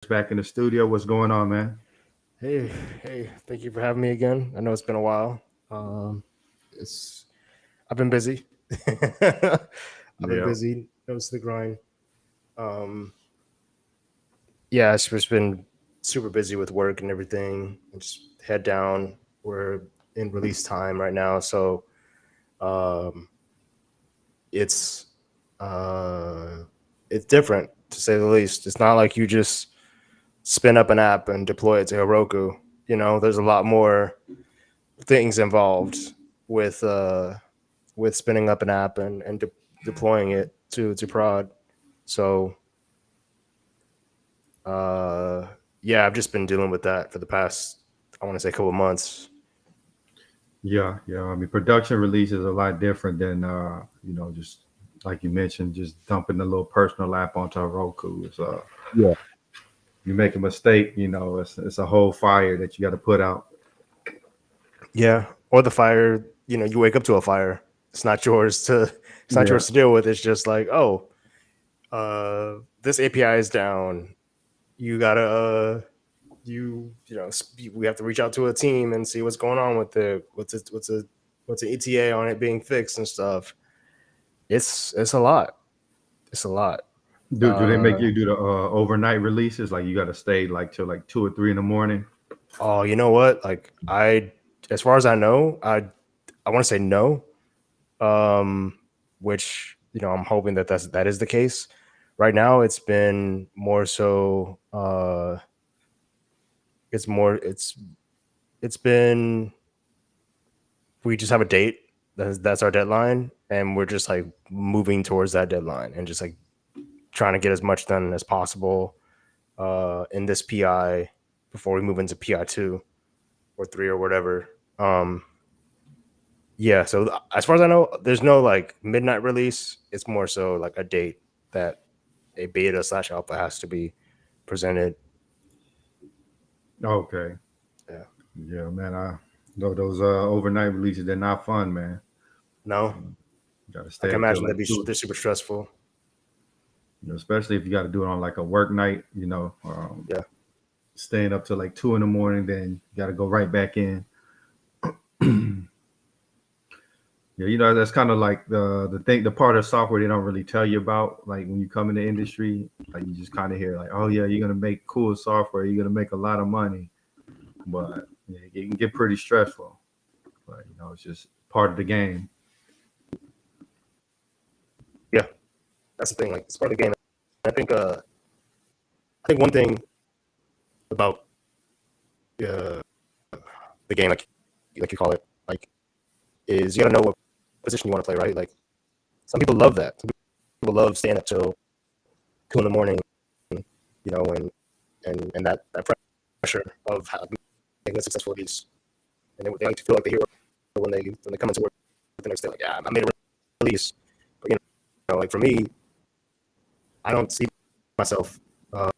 back in the studio. What's going on, man? Hey, hey, thank you for having me again. I know it's been a while. It's I've been busy. I've been Yeah. busy. Nose to the grind. Um, yeah, it's just been super busy with work and everything. Just head down. We're in release time right now, so um, it's uh, it's different to say the least. It's not like you just spin up an app and deploy it to Heroku. There's a lot more things involved with uh with spinning up an app and deploying it to prod. So uh yeah, I've just been dealing with that for the past, I want to say, couple of months. Yeah. I mean, production release is a lot different than just like you mentioned, just dumping a little personal app onto a Roku. Yeah. You make a mistake, it's a whole fire that you got to put out. Yeah, or the fire, you wake up to a fire. It's not yours to it's not Yeah. yours to deal with. It's just like, oh, this API is down. You gotta we have to reach out to a team and see what's going on with it. What's an ETA on it being fixed and stuff. It's a lot. It's a lot. Do they make Uh, you do the overnight releases? Like you got to stay like till like 2 or 3 in the morning? oh, you know what? Like, as far as I know, I want to say no. Um, which, I'm hoping that is the case. Right now, it's been more so. It's more. It's been. We just have a date. That's our deadline, and we're just like moving towards that deadline, and just like trying to get as much done as possible in this PI before we move into PI 2 or 3 or whatever. Yeah, so as far as I know, there's no like midnight release. It's more so like a date that a beta slash alpha has to be presented. Okay. Yeah. Yeah, man. Those overnight releases, they're not fun, man. No, Got to I stay can up till imagine like two. they're super stressful. Especially if you got to do it on like a work night, Yeah. staying up till like 2 in the morning, then you got to go right back in. Yeah, that's kind of like the part of software they don't really tell you about. Like when you come in the industry, like you just kind of hear like, oh yeah, you're gonna make cool software, you're gonna make a lot of money, but yeah, it can get pretty stressful. But it's just part of the game. Yeah, that's the thing. Like, it's part of the game. I think one thing about uh, the game, like you call it, like, is you gotta know what position you want to play, right? Like, some people love that. Some people love staying up till 2 in the morning, and that pressure of making a successful release, and they like to feel like the hero when they come into work the next day, like, yeah, I made a release. But like, for me, I don't see myself uh,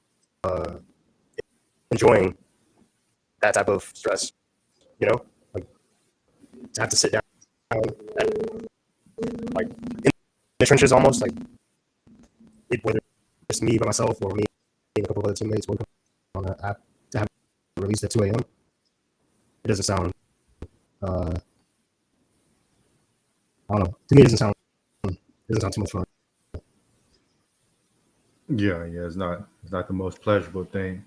uh, enjoying that type of stress. Like, to have to sit down, at, like, in the trenches, almost like, whether it's me by myself or me and a couple of other teammates working on an app, to have it released at 2 a.m. It doesn't sound. Uh, I don't know. To me, it doesn't sound too much fun. Yeah, it's not the most pleasurable thing.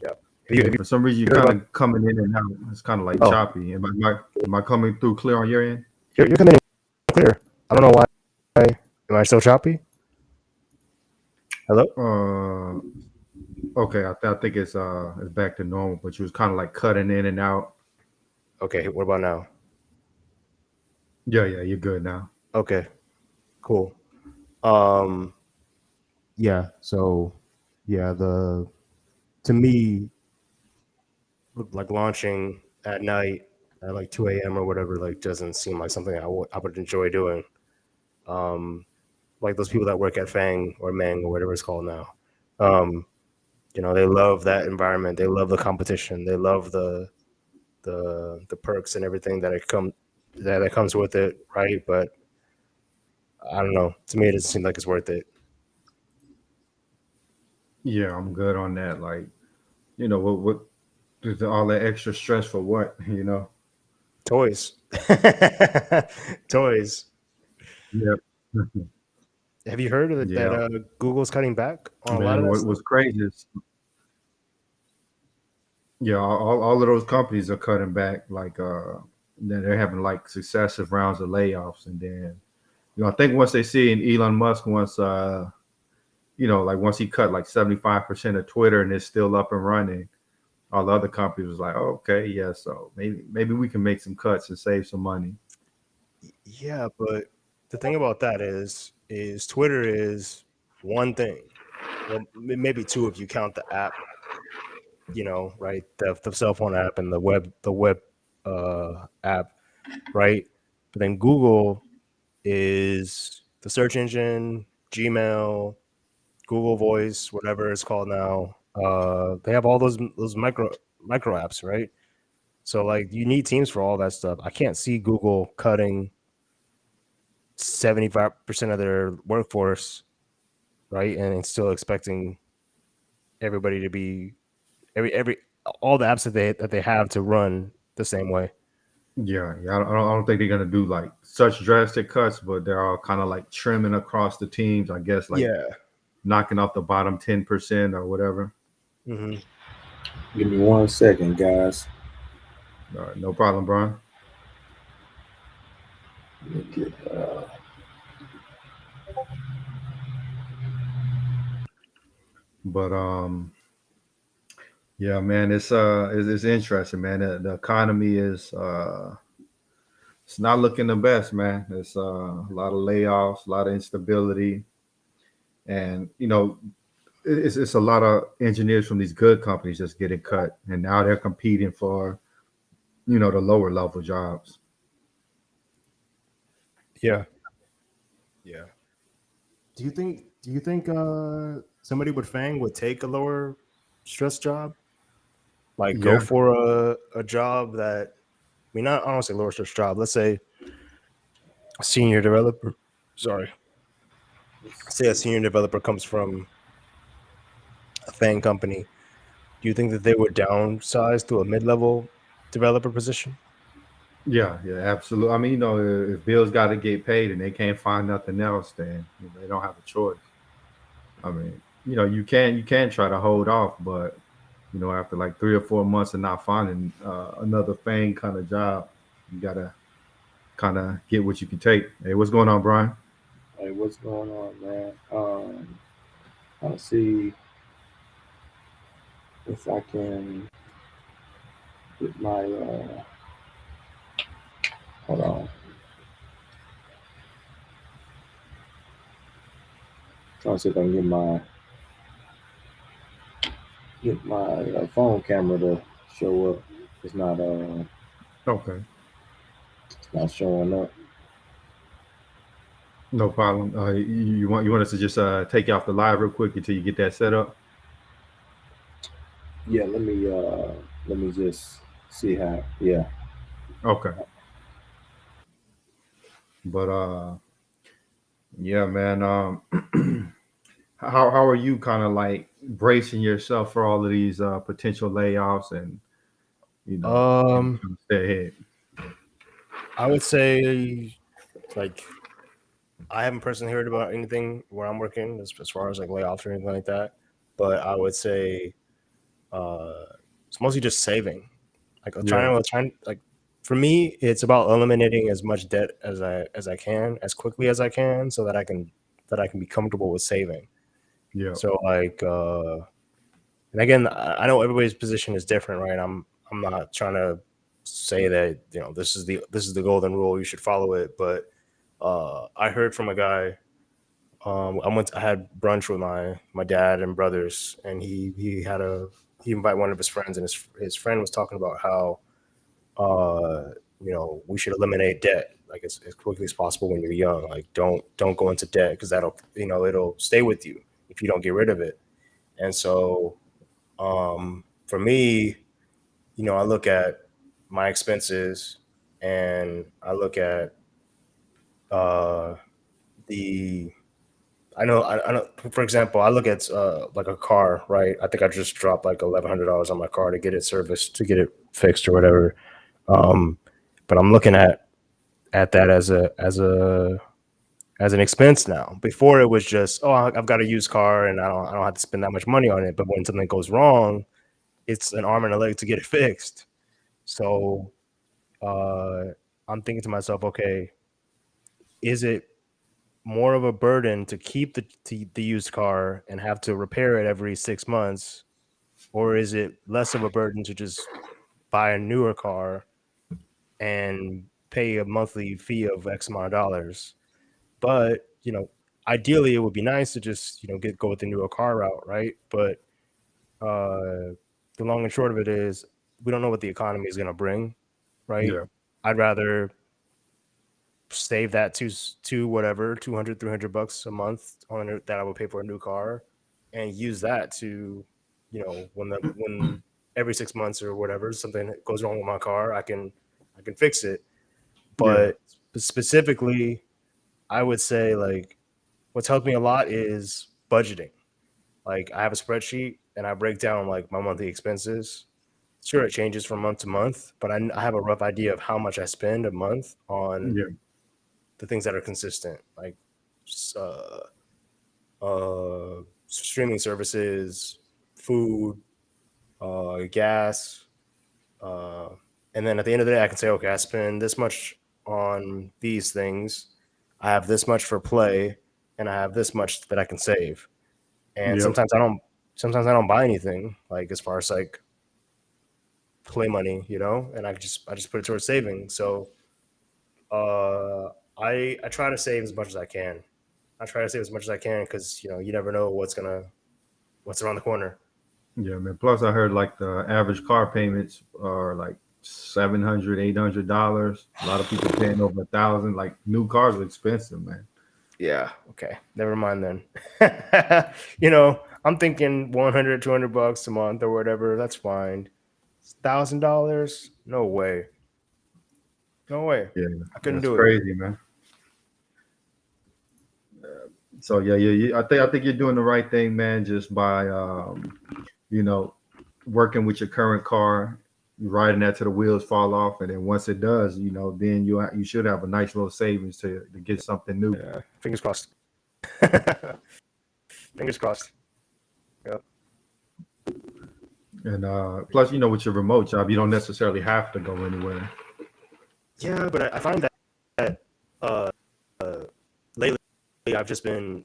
Yeah. Yeah, Have you for some reason you're heard kind about? of coming in and out. It's kind of like Oh, choppy. Am I coming through clear on your end? you're coming in clear. I don't know why. Am I still choppy? Hello. Uh, okay. I think it's back to normal, but you was kind of like cutting in and out. Okay. What about now? Yeah, you're good now. Okay. Cool. Um. Yeah. So, yeah. The To me, like, launching at night at like 2 a.m. or whatever, like, doesn't seem like something I would enjoy doing. Um. Like, those people that work at Fang or Meng or whatever it's called now. Um. They love that environment. They love the competition. They love the perks and everything that comes with it, right? But I don't know. To me, it doesn't seem like it's worth it. Yeah, I'm good on that. Like, what all that extra stress for what? Toys. Toys. Yep. Have you heard of it, that Yeah, Google's cutting back on a lot man. of that What stuff? was crazy is, yeah, all of those companies are cutting back. Like, then they're having like successive rounds of layoffs, and then I think once they see, and Elon Musk once, like once he cut like 75% of Twitter and it's still up and running, all the other companies was like, oh, okay, yeah, so maybe we can make some cuts and save some money. Yeah, but the thing about that is Twitter is one thing. Well, maybe two if you count the app, right? The cell phone app and the web app, right? But then Google is the search engine, Gmail, Google Voice, whatever it's called now. They have all those micro apps, right? So like you need teams for all that stuff. I can't see Google cutting 75% of their workforce, right? And still expecting everybody to be every all the apps that they have to run the same way. Yeah. I don't think they're gonna do like such drastic cuts, but they're all kind of like trimming across the teams. I guess like Yeah. knocking off the bottom 10% or whatever. Hmm. Give me 1 second, guys. All right, no problem, Brian. Let me get, But yeah, man, it's interesting, man. The economy is it's not looking the best, man. It's a lot of layoffs, a lot of instability, and it's a lot of engineers from these good companies just getting cut, and now they're competing for the lower level jobs. Yeah. Yeah. Do you think somebody with Fang would take a lower stress job? Like go Yeah, for a job that, I mean, not, I don't want to say lower stress job. Let's say a senior developer. Sorry. Say a senior developer comes from a Fang company. Do you think that they would downsize to a mid-level developer position? yeah, absolutely. I mean, if bills got to get paid and they can't find nothing else, then they don't have a choice. I mean, you can try to hold off, but after like 3 or 4 months of not finding another Fang kind of job, you gotta kind of get what you can take. Hey, what's going on, Brian? hey, what's going on, man? I'll see if I can get my, hold on. Trying to see if I can get my phone camera to show up. It's not, Okay, it's not showing up. no problem. You want us to just take you off the live real quick until you get that set up? Yeah, let me just see how. Yeah, Okay, but yeah, man. How are you kind of like bracing yourself for all of these potential layoffs and Um, trying to stay ahead? I would say, like, I haven't personally heard about anything where I'm working as far as like layoffs or anything like that. But I would say uh, it's mostly just saving. Like I'm Yeah, trying like for me, it's about eliminating as much debt as I can as quickly as I can, so that I can be comfortable with saving. yeah, So like, and again, I know everybody's position is different, right? I'm not trying to say that this is the golden rule, you should follow it, but I heard from a guy. I had brunch with my dad and brothers, and he invited one of his friends, and his friend was talking about how we should eliminate debt like as quickly as possible when you're young. Like don't go into debt because it'll stay with you if you don't get rid of it. And so for me, I look at my expenses and I look at uh, the I know. For example, I look at like a car, right? I think I just dropped like $1,100 on my car to get it serviced, to get it fixed or whatever. Um, but I'm looking at that as an expense now. Before it was just, oh, I've got a used car and I don't have to spend that much money on it. But when something goes wrong, it's an arm and a leg to get it fixed. So uh, I'm thinking to myself, okay, is it more of a burden to keep the used car and have to repair it every 6 months, or is it less of a burden to just buy a newer car and pay a monthly fee of X amount of dollars? But ideally, it would be nice to just go with the newer car route, right? But the long and short of it is, we don't know what the economy is going to bring, right? Yeah. I'd rather save that to whatever, 200, $300 a month that I would pay for a new car, and use that to, when every 6 months or whatever something goes wrong with my car, I can fix it. But specifically, I would say, like, what's helped me a lot is budgeting. Like, I have a spreadsheet and I break down like my monthly expenses. Sure, it changes from month to month, but I have a rough idea of how much I spend a month on Yeah. the things that are consistent, like uh, streaming services, food, gas, uh, and then at the end of the day, I can say, okay, I spend this much on these things. I have this much for play, and I have this much that I can save. And Yep. sometimes I don't. Sometimes I don't buy anything, like as far as like play money, and I just put it towards saving. So uh, I try to save as much as I can. I try to save as much as I can because you never know what's around the corner. Yeah, man. Plus, I heard like the average car payments are like $700, $800. A lot of people paying over 1,000. Like new cars are expensive, man. Yeah. Okay. Never mind then. I'm thinking 100, $200 a month or whatever. That's fine. $1,000? No way. No way. Yeah, I couldn't that's do it. crazy, man. So yeah. I think you're doing the right thing, man. Just by you know, working with your current car, riding that till the wheels fall off, and then once it does, then you should have a nice little savings to get something new. Yeah. Fingers crossed. Fingers crossed. Yeah. And plus, with your remote job, you don't necessarily have to go anywhere. Yeah, but I find that uh, uh, lately I've been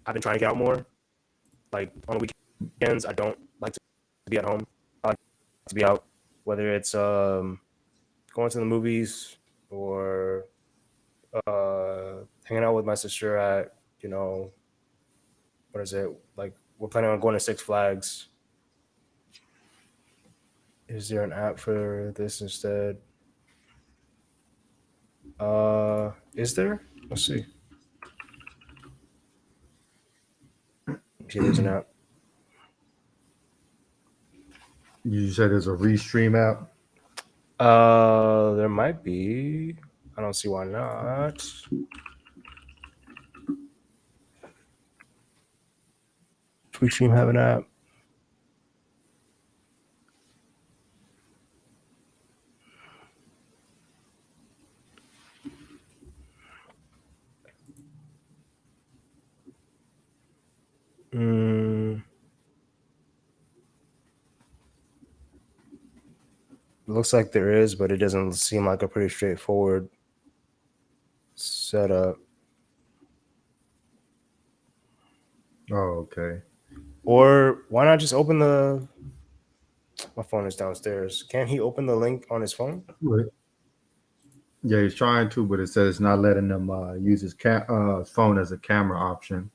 trying to get out more. Like on the weekends, I don't like to be at home. I like to be out, whether it's going to the movies or hanging out with my sister at what is it, like, we're planning on going to Six Flags. Is there an app for this instead? Is there? Let's see. See, there's an app. You said there's a Restream app. There might be. I don't see why not. Restream have an app? Looks like there is, but it doesn't seem like a pretty straightforward setup. Oh, okay. Or why not just open the? My phone is downstairs. Can't he open the link on his phone? Right. Yeah, he's trying to, but it says it's not letting him use his phone as a camera option.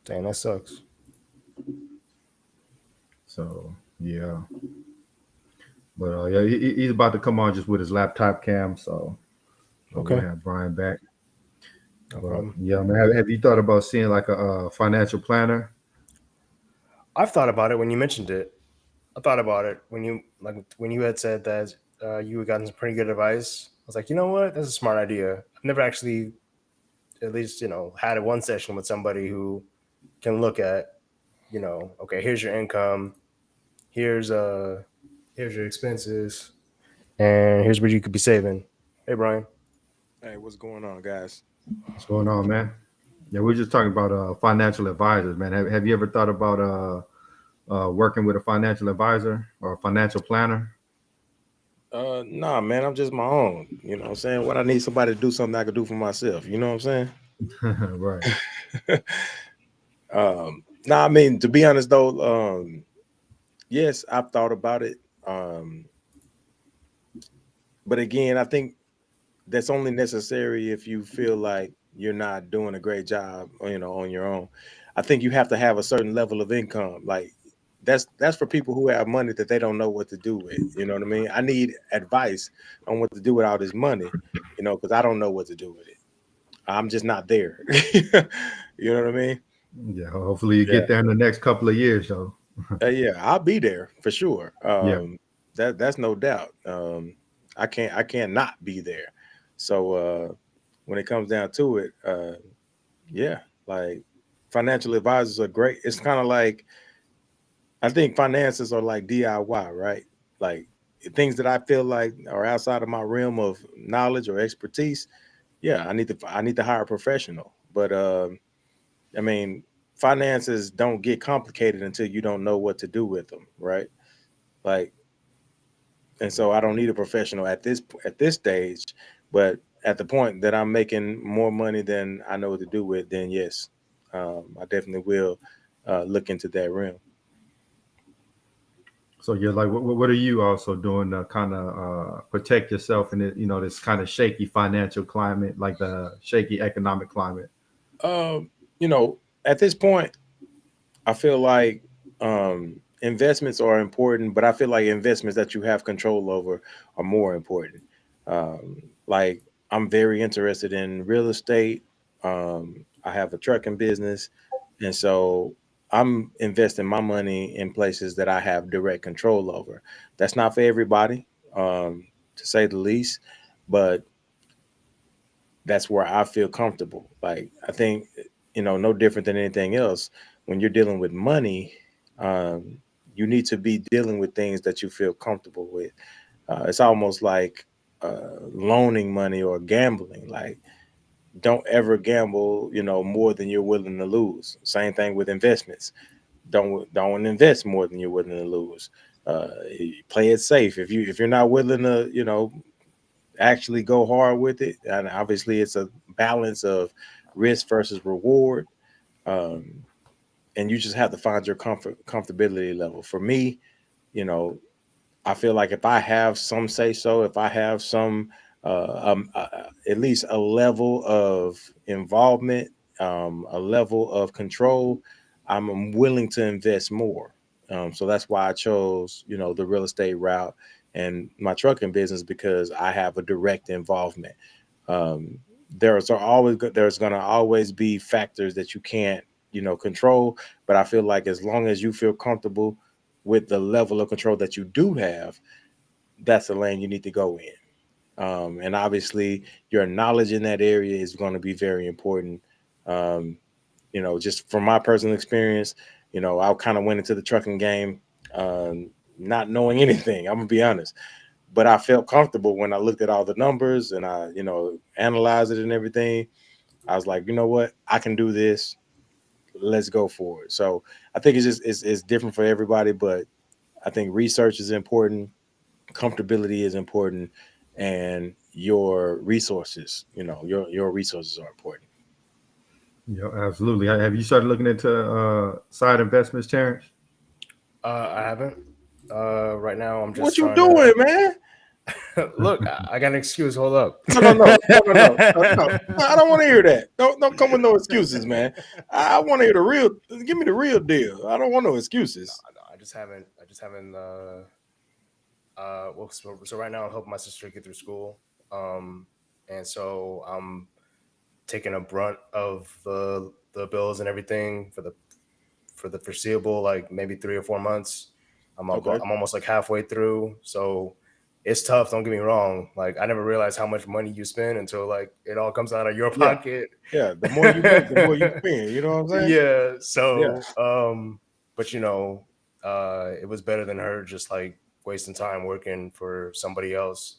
Dang, that sucks. So yeah, but yeah, he's about to come on just with his laptop cam. So Okay. we'll have Brian back. No But problem. yeah, man, have you thought about seeing like a financial planner? I've thought about it when you mentioned it. I thought about it when you had said that you had gotten some pretty good advice. I was like, you know what? That's a smart idea. I've never actually at least, had one session with somebody who can look at, okay, here's your income, here's your expenses, and here's what you could be saving. Hey, Brian. Hey, what's going on, guys? What's going on, man? Yeah, we're just talking about financial advisors, man. Have you ever thought about working with a financial advisor or a financial planner? Nah, man, I'm just my own. You know what I'm saying? What I need somebody to do something I could do for myself. You know what I'm Right. saying? Nah, I mean, to be honest though, yes, I've thought about it. But again, I think that's only necessary if you feel like you're not doing a great job, on your own. I think you have to have a certain level of income. Like that's for people who have money that they don't know what to do with. You know what I mean? I need advice on what to do with all this money, because I don't know what to do with it. I'm just not there. You know what I mean? Yeah. Hopefully you Yeah. get there in the next couple of years, though. Yeah, I'll be there for sure. Yeah. That's no doubt. I can't not be there. So when it comes down to it, yeah, like financial advisors are great. It's kind of like I think finances are like DIY, right? Like things that I feel like are outside of my realm of knowledge or expertise. Yeah, I need to hire a professional. But I mean, finances don't get complicated until you don't know what to do with them, right? Like, and so I don't need a professional at this stage. But at the point that I'm making more money than I know what to do with, then yes, I definitely will look into that realm. So you're like, what are you also doing to kind of protect yourself in it, this kind of shaky financial climate, like the shaky economic climate? Um, at this point, I feel like investments are important, but I feel like investments that you have control over are more important. Like I'm very interested in real estate. I have a trucking business, and so I'm investing my money in places that I have direct control over. That's not for everybody, to say the least, but that's where I feel comfortable. Like I think, no different than anything else. When you're dealing with money, um, you need to be dealing with things that you feel comfortable with. It's almost like loaning money or gambling. Like don't ever gamble, more than you're willing to lose. Same thing with investments. Don't invest more than you're willing to lose. Play it safe. If you're not willing to, actually go hard with it, and obviously it's a balance of risk versus reward, um, and you just have to find your comfortability level. For me, you know I feel like if I have some say so, if I have some at least a level of involvement, a level of control, I'm willing to invest more. So that's why I chose, the real estate route and my trucking business, because I have a direct involvement. Um, there's going to always be factors that you can't, control, but I feel like as long as you feel comfortable with the level of control that you do have, that's the lane you need to go in. And obviously, your knowledge in that area is going to be very important. Um, just from my personal experience, I kind of went into the trucking game not knowing anything. I'm gonna be honest, but I felt comfortable when I looked at all the numbers and I, analyzed it and everything. I was like, you know what, I can do this. Let's go for it. So I think it's different for everybody, but I think research is important, comfortability is important, and your resources, your resources are important. Yeah, absolutely. Have you started looking into side investments, Terrence? I haven't. Right now, I'm just What you trying doing, man? to look. I got an excuse. Hold up. No. I don't want to hear that. Don't come with no excuses, man. I want to hear the real. Give me the real deal. I don't want no excuses. No, I just haven't. I just haven't. Well, so right now I'm helping my sister get through school. And so I'm taking a brunt of the bills and everything for the foreseeable, like maybe 3 or 4 months. Okay. I'm almost like halfway through. So it's tough. Don't get me wrong. Like I never realized how much money you spend until like it all comes out of your pocket. Yeah, the more you make, the more you spend. You know what I'm saying? Yeah. So, but you know, it was better than her just like wasting time working for somebody else.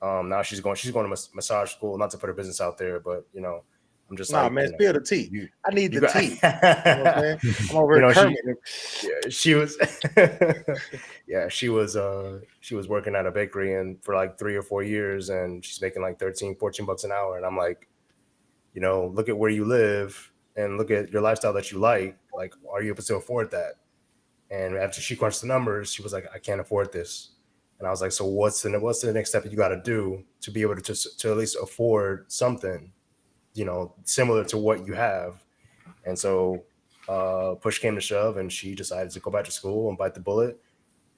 Now she's going to massage school. Not to put her business out there, but you know, I'm just like, man, you know, spill the tea. I need the tea. You know what I'm saying? I'm you over know, here. she was, yeah, she was working at a bakery and for like 3 or 4 years, and she's making like 13, 14 bucks an hour. And I'm like, you know, look at where you live and look at your lifestyle that you like. Like, are you able to afford that? And after she crunched the numbers, she was like, I can't afford this. And I was like, so what's the next step you got to do to be able to at least afford something, you know, similar to what you have? And so push came to shove, and she decided to go back to school and bite the bullet.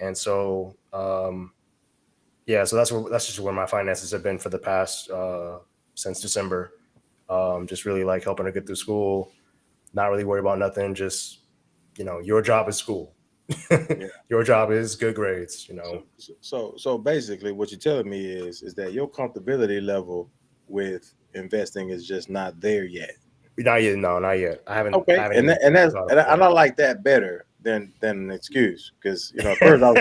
And so, yeah, so that's just where my finances have been for the past since December. Just really like helping her get through school, not really worry about nothing. Just, you know, your job is school. Your job is good grades, you know. So basically what you're telling me is that your comfortability level with investing is just not there yet. Not yet, no, not yet. I haven't. Okay, I haven't I like that better than an excuse, because you know at first I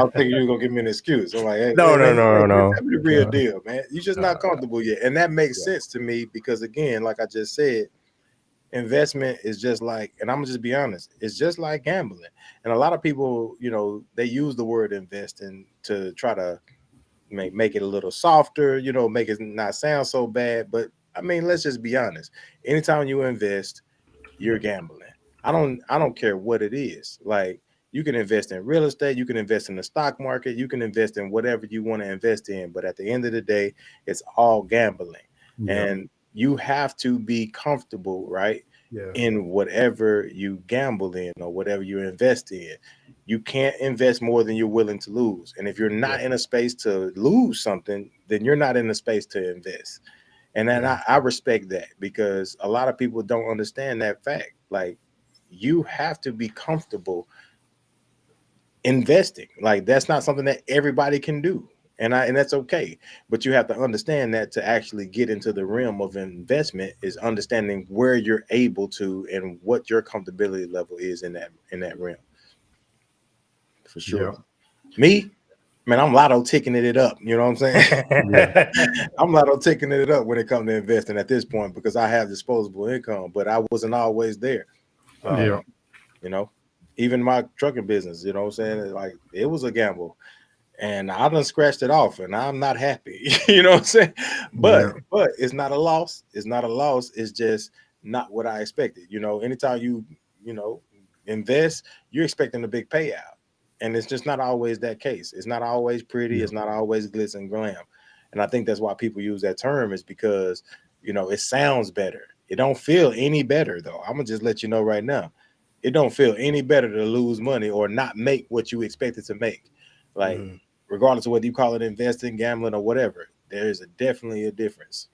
was thinking you were gonna give me an excuse. I'm like, hey, no. Tell me the real deal, man. You're just not comfortable yet, and that makes sense to me because again, like I just said, investment is just like, and I'm gonna just be honest, it's just like gambling. And a lot of people, you know, they use the word investing to try to make it a little softer, you know, make it not sound so bad. But I mean, let's just be honest. Anytime you invest, you're gambling. I don't care what it is. Like you can invest in real estate, you can invest in the stock market, you can invest in whatever you want to invest in. But at the end of the day, it's all gambling. Yeah. And you have to be comfortable, right? Yeah. In whatever you gamble in or whatever you invest in. You can't invest more than you're willing to lose. And if you're not in a space to lose something, then you're not in a space to invest. And then I respect that, because a lot of people don't understand that fact. Like you have to be comfortable investing. Like that's not something that everybody can do. And that's okay. But you have to understand that to actually get into the realm of investment is understanding where you're able to and what your comfortability level is in that realm. For sure. Yeah. Me, man, I'm lotto ticking it up. You know what I'm saying? I'm lotto ticking it up when it comes to investing at this point, because I have disposable income, but I wasn't always there. You know, even my trucking business, you know what I'm saying? Like it was a gamble. And I done scratched it off, and I'm not happy. You know what I'm saying? But it's not a loss. It's not a loss. It's just not what I expected. You know, anytime you invest, you're expecting a big payout, and it's just not always that case. It's not always pretty. It's not always glitz and glam. And I think that's why people use that term, is because it sounds better. It don't feel any better though. I'm gonna just let you know right now. It don't feel any better to lose money or not make what you expected to make. Like, regardless of whether you call it investing, gambling, or whatever, there is definitely a difference.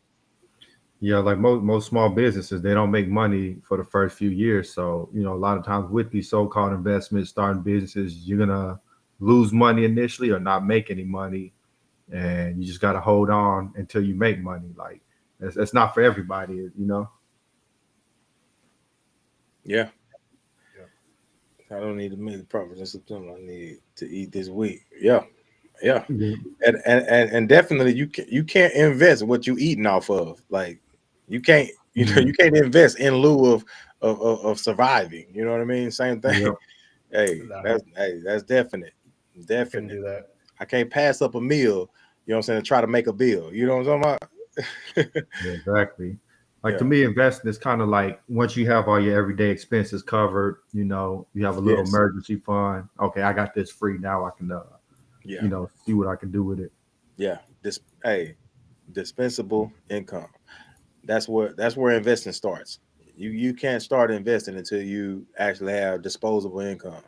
Yeah, like most small businesses, they don't make money for the first few years. So, a lot of times with these so-called investments, starting businesses, you're gonna lose money initially or not make any money, and you just gotta hold on until you make money. Like, it's not for everybody, Yeah. I don't need to make the profits in September. I need to eat this week. Yeah. And definitely you can't invest what you eating off of. Like you can't you can't invest in lieu of surviving. You know what I mean? Same thing. Yep. That's definite. Couldn't do that. I can't pass up a meal. You know what I'm saying? To try to make a bill. You know what I'm talking about? Yeah, exactly. Like to me, investing is kind of like once you have all your everyday expenses covered, you have a little emergency fund. Okay, I got this free now. I can, see what I can do with it. Yeah, dispensable income. That's where investing starts. You can't start investing until you actually have disposable income.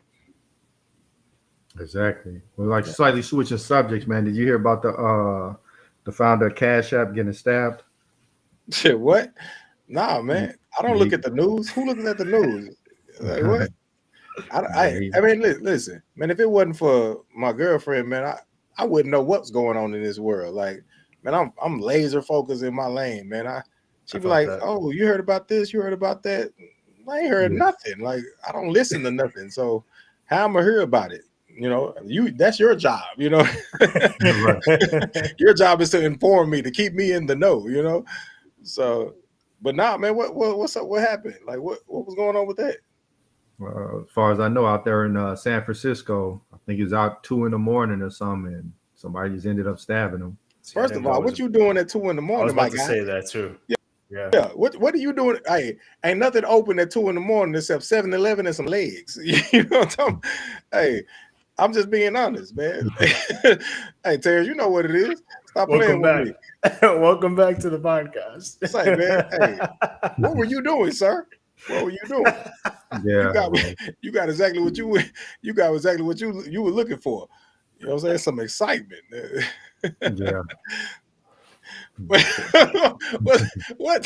Exactly. Well, slightly switching subjects, man. Did you hear about the founder of Cash App getting stabbed? Shit, what? Nah, man. I don't look at the news. Who looking at the news? Like, what? I mean, listen, man. If it wasn't for my girlfriend, man, I wouldn't know what's going on in this world. Like, man, I'm laser focused in my lane, man. She'd be felt like, that. "Oh, you heard about this? You heard about that?" I ain't heard Yeah. nothing. Like, I don't listen to nothing. So how am I hear about it? You know, that's your job, you know. Your job is to inform me, to keep me in the know, you know. So, but nah, man, what's up? What happened? Like, what was going on with that? As far as I know, out there in San Francisco, I think he was out 2 in the morning or something, and somebody just ended up stabbing him. See, I First didn't of know all, it was what you doing at 2 in the I was morning, my about to guy? say that too. Yeah. Yeah. Yeah, what are you doing? Hey, ain't nothing open at 2 in the morning except 7-Eleven and some legs. You know what I'm talking about? Hey, I'm just being honest, man. Hey, Terrence, you know what it is. Stop playing Welcome with back. me. Welcome back to the podcast. Say, man, hey, what were you doing, sir? What were you doing? Yeah, You got exactly what you got exactly what you were looking for. You know what I'm saying? Some excitement. yeah. what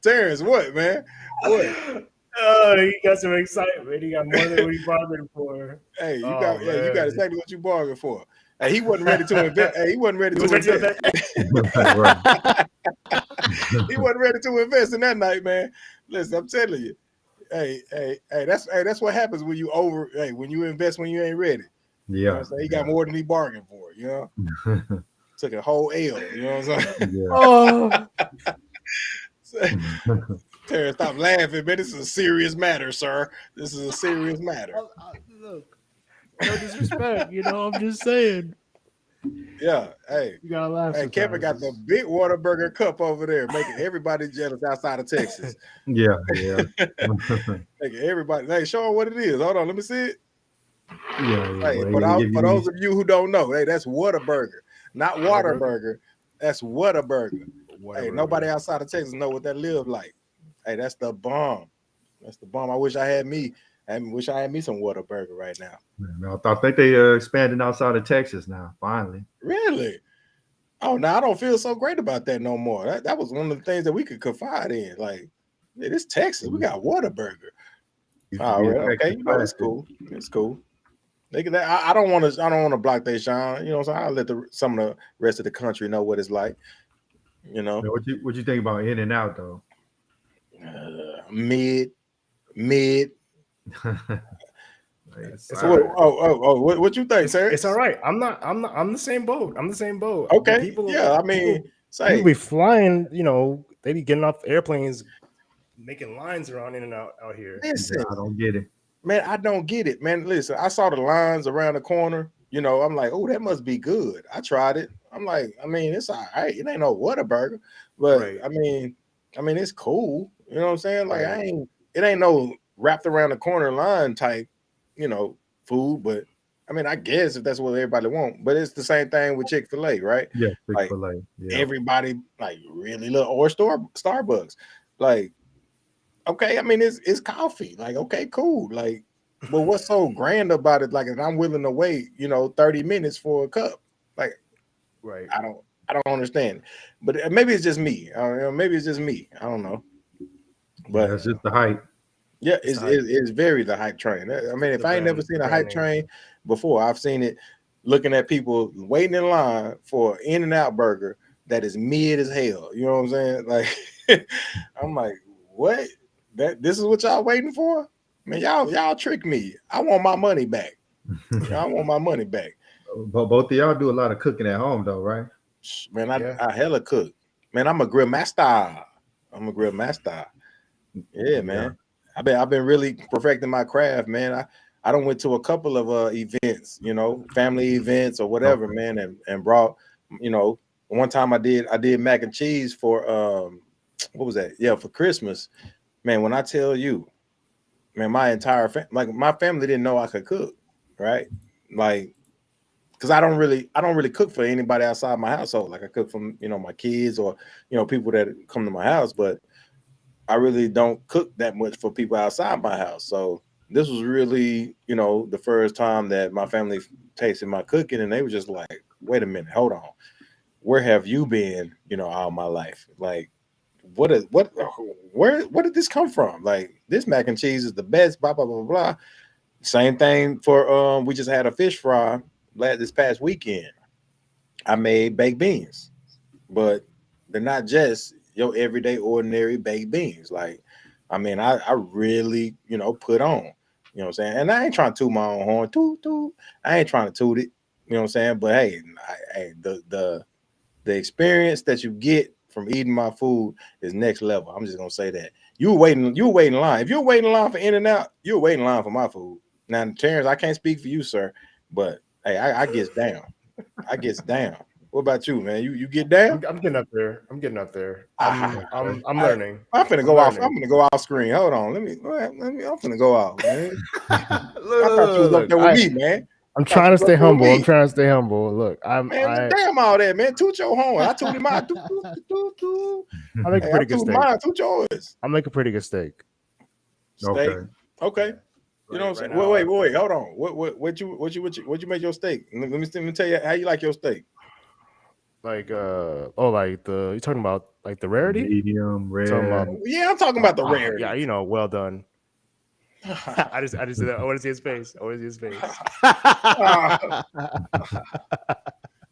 Terrence, what, man? What? Oh, he got some excitement. He got more than what he bargained for. Hey, you Oh, got man. exactly what you bargained for. Hey, he wasn't ready to invest. Hey, he wasn't ready He was to ready to invest. Right. He wasn't ready to invest in that night, man. Listen, I'm telling you. Hey, that's what happens when you when you invest when you ain't ready. You know what Yeah. I'm saying? He got more than he bargained for, you know. Took a whole L, you know what I'm saying? Yeah. Oh, Terrence, stop laughing, man. This is a serious matter, sir. This is a serious matter. look, no disrespect. You know, I'm just saying. Yeah, hey. You gotta laugh. Hey, Kevin got the big Whataburger cup over there, making everybody jealous outside of Texas. Yeah. Making everybody. Hey, show them what it is. Hold on, let me see it. Yeah. Hey, Well, for those of you who don't know, hey, that's Whataburger, not Whataburger? Waterburger. That's Whataburger. Hey, Whataburger. nobody outside of Texas know what that live like. Hey, that's the bomb. That's the bomb. I wish I had me some Whataburger right now. I think they expanding outside of Texas now. Finally. Really? Oh, now I don't feel so great about that no more. That was one of the things that we could confide in. Like, hey, this Texas, we got Whataburger. Oh, right. Okay, you know, it's cool. It's cool. I don't want to block their shine. You know, so I'll let some of the rest of the country know what it's like. You know, What you think about In and Out though? mid. So, What you think, sir? It's all right. I'm the same boat. I'm the same boat. Okay. People, yeah, I mean, people be flying. You know, they be getting off airplanes, making lines around In and Out here. Listen, I don't get it. Man, I don't get it, man. Listen, I saw the lines around the corner. You know, I'm like, oh, that must be good. I tried it. I'm like, I mean, it's all right. It ain't no Whataburger, but Right. I mean, it's cool. You know what I'm saying? Like, Right. it ain't no wrapped around the corner line type, you know, food. But I mean, I guess if that's what everybody want. But it's the same thing with Chick-fil-A, right? Yeah, Like, Chick-fil-A. Yeah. everybody like really love, or Starbucks. Like, okay, I mean, it's coffee. Like, okay, cool. Like, but what's so grand about it? Like, if I'm willing to wait, 30 minutes for a cup, like, Right. I don't understand. But maybe it's just me. Maybe it's just me. I don't know. But That's just the hype. yeah, It's it's very the hype train. I mean, if I ain't never seen a hype train before, I've seen it looking at people waiting in line for In-N-Out burger that is mid as hell. You know what I'm saying? Like, I'm like, what? This is what y'all waiting for? Man, y'all trick me. I want my money back. I want my money back. But both of y'all do a lot of cooking at home, though, right? Man, I hella cook. Man, I'm a grill master. Yeah, man. I've been really perfecting my craft, man. I don't went to a couple of events, family events or whatever, man, and brought, one time I did mac and cheese for what was that? Yeah, for Christmas. Man, when I tell you, man, my entire my family didn't know I could cook, right? Like, because I don't really cook for anybody outside my household. Like, I cook for my kids or people that come to my house, but I really don't cook that much for people outside my house. So this was really, the first time that my family tasted my cooking, and they were just like, "Wait a minute, hold on, where have you been? All my life? Like, where did this come from? Like, this mac and cheese is the best." Blah blah blah blah. Same thing for we just had a fish fry this past weekend, I made baked beans, but they're not just your everyday ordinary baked beans. Like, I mean, I really, put on, what I'm saying? And I ain't trying to toot my own horn, toot. I ain't trying to toot it, you know what I'm saying? But hey, the experience that you get from eating my food is next level. I'm just gonna say that. You were waiting in line. If you're waiting in line for In-N-Out, you're waiting in line for my food. Now, Terrence, I can't speak for you, sir, but hey, I gets down. I gets down. What about you, man? You get down? I'm getting up there. I'm I'm learning. I'm finna go off. I'm gonna go off screen. Hold on. Let me. I'm finna go off, man. I thought you was up there with me, man. I'm trying to stay humble. Look, damn all that, man. Toot your horn. I toot him out. I make a pretty good steak. Mine, toot yours. I make a pretty good steak. Okay. You know what I'm saying? Wait. Hold on. What you make your steak? Let me tell you how you like your steak. Like you talking about like the rarity? Medium, rare. Yeah, I'm talking about the rarity. Yeah, well done. I just did that. I want to see his face.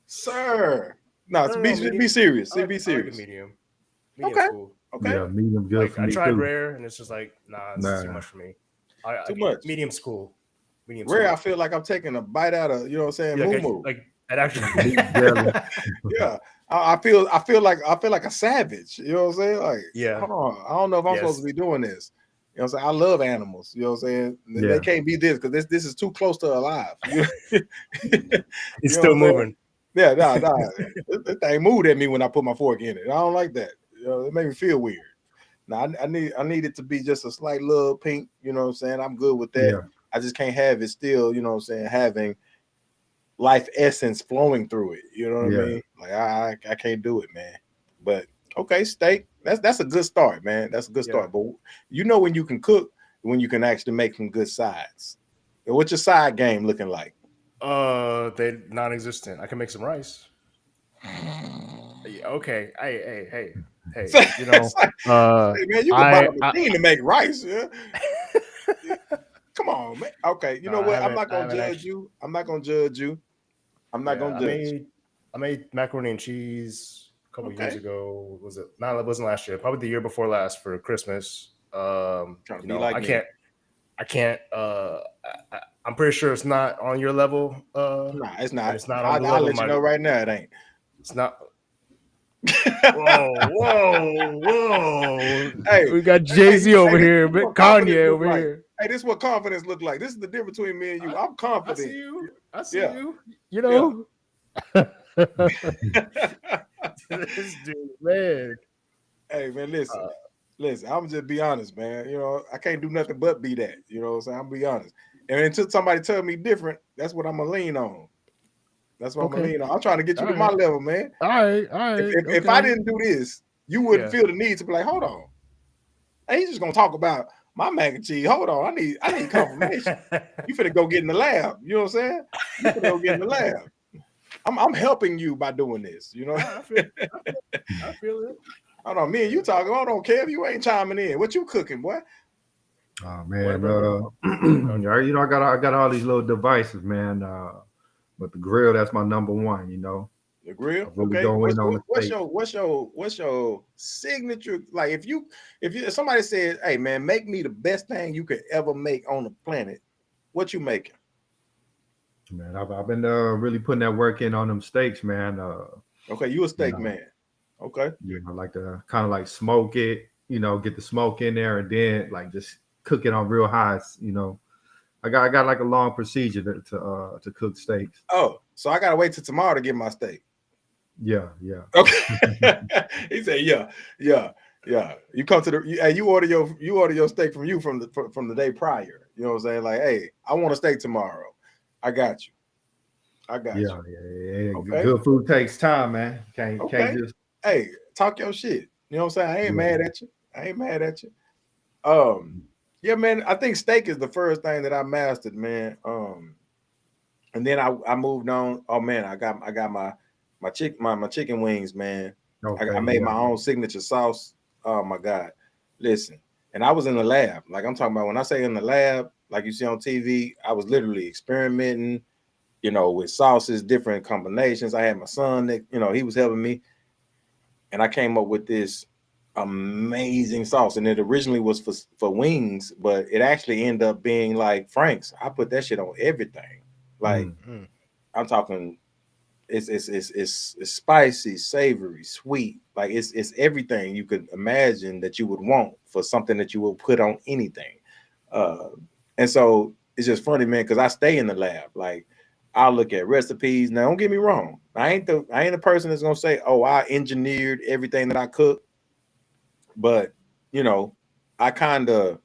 Sir. No, be serious. Be serious. Medium. Okay. Cool. Okay. Yeah, medium good. Like, for I me tried too. rare, and it's just like, it's too much for me. Too much. Medium's cool. Rare, I feel like I'm taking a bite out of, you know what I'm saying? Moo-moo. Like it actually. Yeah. I feel like a savage. You know what I'm saying? Like, yeah. Hold on. I don't know if I'm supposed to be doing this. You know what I'm saying? I love animals. You know what I'm saying? Yeah. They can't be this because this is too close to alive. It's still moving. Yeah, this thing moved at me when I put my fork in it. I don't like that. It made me feel weird. Now I need it to be just a slight little pink. You know what I'm saying? I'm good with that. Yeah. I just can't have it still. You know what I'm saying? Having life essence flowing through it. You know what I mean? Like I can't do it, man. But okay, steak. That's a good start, man. That's a good start. But when you can cook, when you can actually make some good sides. What's your side game looking like? They're non-existent. I can make some rice. Okay. Hey. You know, hey, man, you can buy a machine to make rice. Yeah? Come on, man. Okay, you know what? I'm not gonna judge you. I'm not gonna judge you. I made macaroni and cheese a couple years ago. Was it? No, it wasn't last year. Probably the year before last for Christmas. I can't. I'm pretty sure it's not on your level. Nah, it's not. It's not. I'll let you know right now. It ain't. It's not. Whoa! Hey, we got Jay-Z over here, Kanye over here. Hey, this is what confidence look like. This is the difference between me and you. I'm confident. I see you. You know. This dude, man. Hey, man, listen. I'm just be honest, man. You know, I can't do nothing but be that. You know what I'm saying? I'm be honest. And until somebody tell me different, that's what I'm gonna lean on. That's what I'm gonna lean on. I'm trying to get you to my level, man. All right. If I didn't do this, you wouldn't feel the need to be like, hold on. Hey, he's just gonna talk about my mac and cheese. Hold on, I need confirmation. You finna go get in the lab. You know what I'm saying? You finna go get in the lab. I'm helping you by doing this. You know. I feel it. Hold on, me and you talking. Hold on, Kev, you ain't chiming in. What you cooking, boy? Oh man, you know, I got all these little devices, man. But the grill, that's my number one. You know, the grill. Really Okay. What's your signature? Like, if somebody said, "Hey, man, make me the best thing you could ever make on the planet," what you making? Man, I've been really putting that work in on them steaks, man. Okay, you a steak man. Okay. Yeah, I like to kind of like smoke it, you know, get the smoke in there, and then like just cook it on real high. You know, I got like a long procedure to cook steaks. Oh, so I gotta wait till tomorrow to get my steak. Yeah. Okay. He said, yeah. You come to you order your steak from the day prior. You know what I'm saying? Like, hey, I want a steak tomorrow. I got you. Yeah. Okay. Good food takes time, man. Can't just. Hey, talk your shit. You know what I'm saying? I ain't mad at you. Yeah, man. I think steak is the first thing that I mastered, man. And then I moved on. Oh man, I got my chicken wings, man. Okay, I made my own signature sauce. Oh my God. Listen, and I was in the lab. Like I'm talking about when I say in the lab, like you see on TV, I was literally experimenting, with sauces, different combinations. I had my son that, he was helping me. And I came up with this amazing sauce. And it originally was for wings, but it actually ended up being like Frank's. I put that shit on everything. Like Mm. I'm talking, it's spicy, savory, sweet. Like it's everything you could imagine that you would want for something that you will put on anything. And so it's just funny, man, because I stay in the lab. Like I'll look at recipes. Now, don't get me wrong. I ain't the person that's gonna say, "Oh, I engineered everything that I cook," but I kind of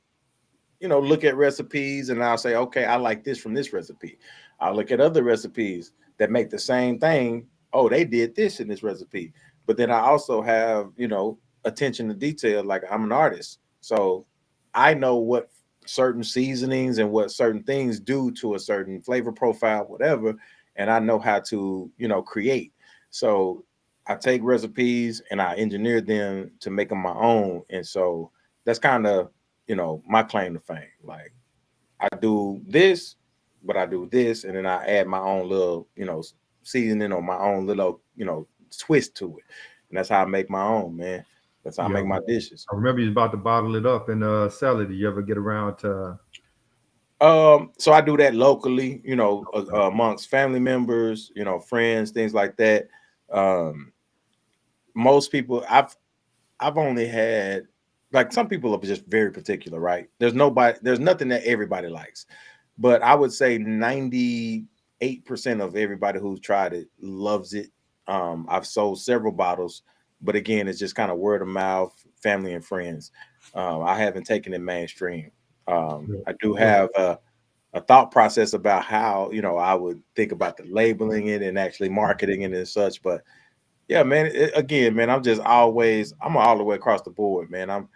look at recipes and I'll say, "Okay, I like this from this recipe." I'll look at other recipes that make the same thing. Oh, they did this in this recipe. But then I also have attention to detail. Like I'm an artist, so I know what certain seasonings and what certain things do to a certain flavor profile, whatever, and I know how to create. So I take recipes and I engineer them to make them my own, and so that's kind of my claim to fame. Like I do this, but I do this, and then I add my own little seasoning or my own little twist to it, and that's how I make my own, man. That's how I Yeah. make my dishes. I remember you was about to bottle it up and sell it. Did you ever get around to? So I do that locally, amongst family members, friends, things like that. Most people, I've only had, like, some people are just very particular, right? There's nothing that everybody likes, but I would say 98% of everybody who's tried it loves it. I've sold several bottles, but again, it's just kind of word of mouth, family and friends. I haven't taken it mainstream. I do have a thought process about how I would think about the labeling it and actually marketing it and such. But yeah, man, again, man, I'm all the way across the board, man.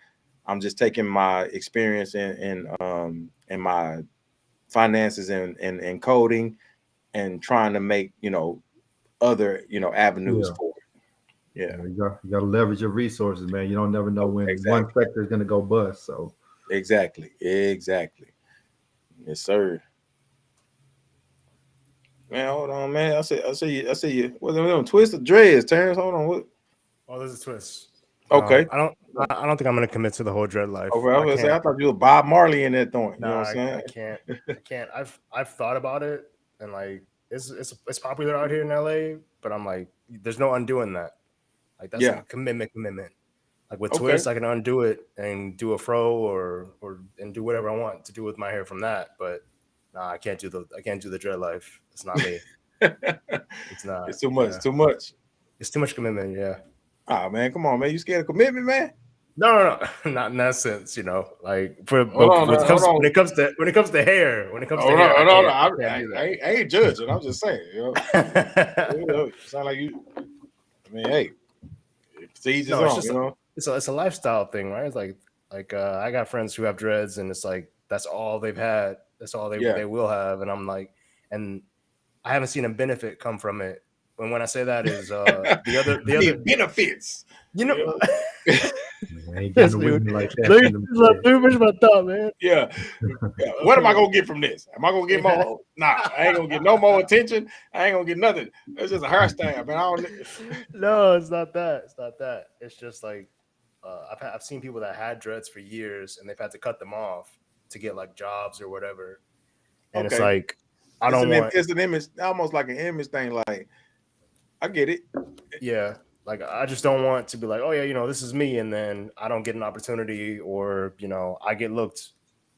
I'm just taking my experience in my finances and coding and trying to make other avenues Yeah. for it. Yeah, You got to leverage your resources, man. You don't never know when one exactly. sector is going to go bust. So Exactly. Yes, sir. Man, hold on, man. I see you. What's them twisted dreads, Terrence? Hold on. What? Oh, there's a twist. Okay. I don't think I'm gonna commit to the whole dread life. Okay, I was I gonna say, can't. I thought you were Bob Marley in that joint. You know Nah, what I'm saying? I can't. I can't. I've thought about it, and like it's popular out here in LA, but I'm like, there's no undoing that. Like that's like Yeah. a commitment. Like with Okay. twists, I can undo it and do a fro or and do whatever I want to do with my hair from that. But nah, I can't do the dread life. It's not me. It's not. It's too much. Yeah. Too much. It's too much commitment. Yeah. Ah, man, come on, man. You scared of commitment, man? No, not in that sense. Like but Hold on, when hold it comes to hair, I on. can't do I ain't judging. I'm just saying, that. You sound like you. I mean, hey, it's easy No, it's on, just it's a lifestyle thing, right? It's like I got friends who have dreads, and it's like that's all they've had. That's all Yeah. they will have, and I'm like, and I haven't seen a benefit come from it. And when I say that is the other benefits. I ain't getting away like that. Let me finish my thought, man. Yeah. What am I gonna get from this? Am I gonna get more? Nah, I ain't gonna get no more attention. I ain't gonna get nothing. It's just a hairstyle, man. I don't. No, it's not that. It's not that. It's just like I've seen people that had dreads for years and they've had to cut them off to get like jobs or whatever. And it's Okay. like I don't want. It's an image, almost like an image thing. Like I get it. Yeah, like I just don't want to be like, oh yeah, this is me, and then I don't get an opportunity, or I get looked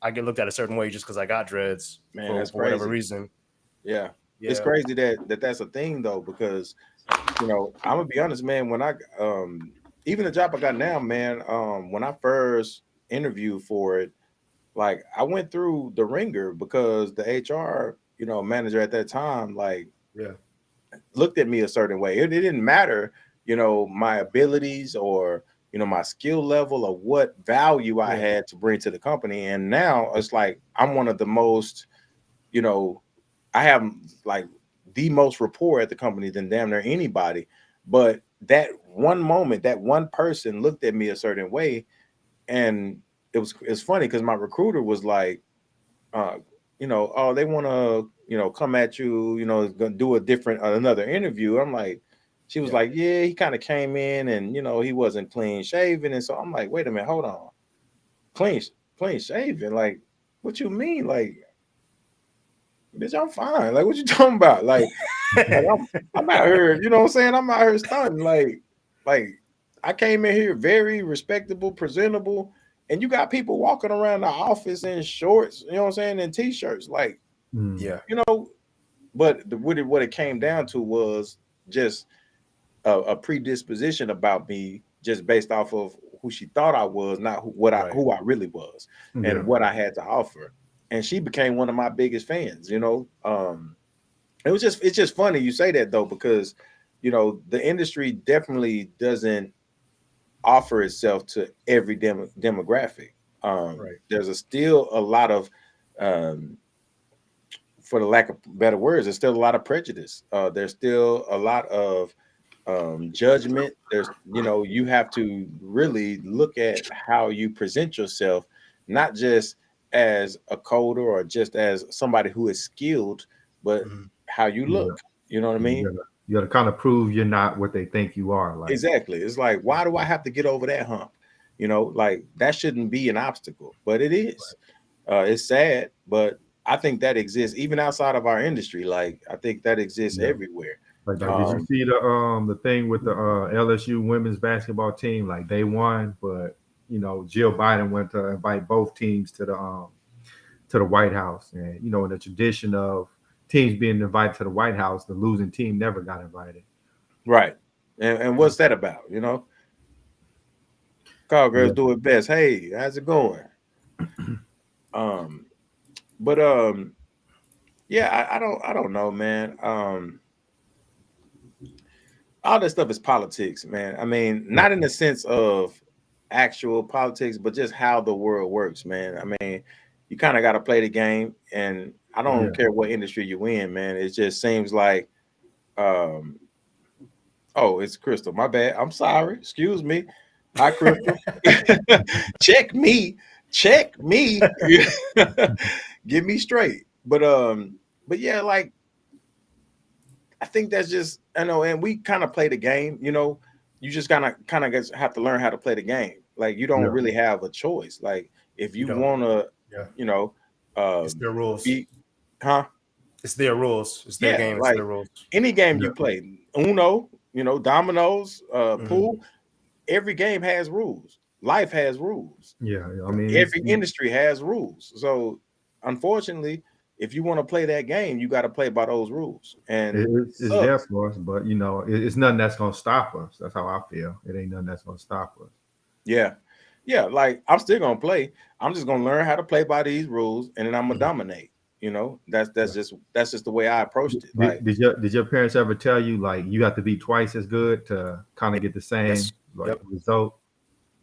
at a certain way just because I got dreads Man, that's for whatever crazy. reason. Yeah. It's crazy that's a thing though, because I'm gonna be honest, man. When I even the job I got now, man, when I first interviewed for it, like I went through the ringer because the HR, manager at that time, like looked at me a certain way. It didn't matter, my abilities or my skill level or what value I had to bring to the company. And now it's like I'm one of the most, I have like the most rapport at the company than damn near anybody. But that one moment, that one person looked at me a certain way, and it's funny because my recruiter was like, oh, they want to, come at you, is gonna do another interview. I'm like, she was like, yeah, he kind of came in and he wasn't clean shaven, and so I'm like, wait a minute, hold on, clean shaven, like, what you mean, like, bitch, I'm fine, like, what you talking about, like I'm out here, you know what I'm saying, I'm out here stunting, like I came in here very respectable, presentable, and you got people walking around the office in shorts, you know what I'm saying, in t-shirts, like, Yeah. But what it came down to was just a predisposition about me, just based off of who she thought I was, not who I really was, and what I had to offer. And she became one of my biggest fans. It's just funny you say that though, because the industry definitely doesn't offer itself to every demographic. There's still a lot of for the lack of better words, there's still a lot of prejudice. There's still a lot of judgment. There's, you have to really look at how you present yourself, not just as a coder or just as somebody who is skilled, but how you look. You know what I mean? You got to kind of prove you're not what they think you are. Like, exactly. It's like, why do I have to get over that hump? Like, that shouldn't be an obstacle, but it is. It's sad, but I think that exists even outside of our industry. Like, I think that exists everywhere. Like, did you see the thing with the LSU women's basketball team? Like, they won, but Jill Biden went to invite both teams to the White House, and in the tradition of teams being invited to the White House, the losing team never got invited. Right, and what's that about? Call girls do it best. Hey, how's it going? But yeah, I don't know, man. All this stuff is politics, man. I mean, not in the sense of actual politics, but just how the world works, man. I mean, you kind of got to play the game, and I don't care what industry you in, man. It just seems like, oh, it's Crystal. My bad. I'm sorry. Excuse me. Hi, Crystal. Check me. Get me straight. But yeah, like, I think that's just, and we kind of play the game, you just kind of have to learn how to play the game. Like, you don't really have a choice. Like, if you want to, it's their rules. It's their rules. It's their game. It's like, their rules. Any game you play, Uno, dominoes, pool, every game has rules. Life has rules. Yeah, I mean, every industry has rules. So, unfortunately, if you want to play that game, you got to play by those rules. And it's there for us, but it's nothing that's gonna stop us. That's how I feel. It ain't nothing that's gonna stop us. Yeah. Like, I'm still gonna play. I'm just gonna learn how to play by these rules, and then I'm gonna dominate. That's just the way I approached it. Like, did your parents ever tell you, like, you have to be twice as good to kind of get the same result?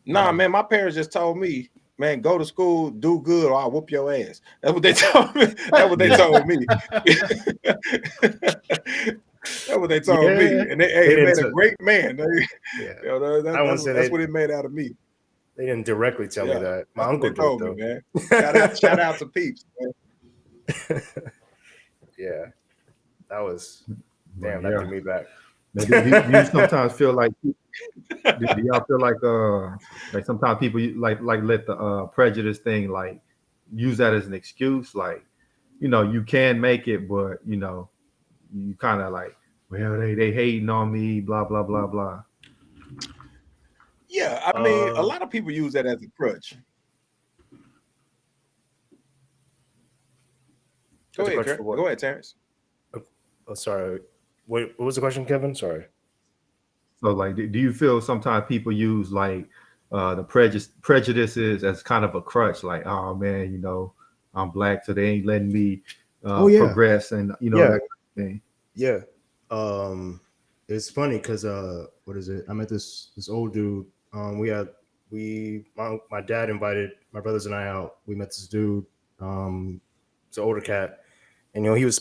Nah, man, my parents just told me, man, go to school, do good, or I'll whoop your ass. That's what they told me. That's what they told me. That's what they told me. And they made a great man. That's what it made out of me. They didn't directly tell me that. My uncle told did, me, man. Shout out to Peeps, man. Yeah, that was damn. That took me back. Do you sometimes feel like? Do y'all feel like sometimes people like let the prejudice thing, like, use that as an excuse? Like, you can make it, but you kind of like, well, they hating on me, blah blah blah blah. Yeah, I mean, a lot of people use that as a crutch. Go ahead, Terrence. Oh, sorry. What was the question, Kevin? Sorry. So, like, do you feel sometimes people use like the prejudices as kind of a crutch? Like, oh man, I'm black, so they ain't letting me progress, and that kind of thing. Yeah. It's funny because what is it? I met this old dude. My dad invited my brothers and I out. We met this dude. It's an older cat, and he was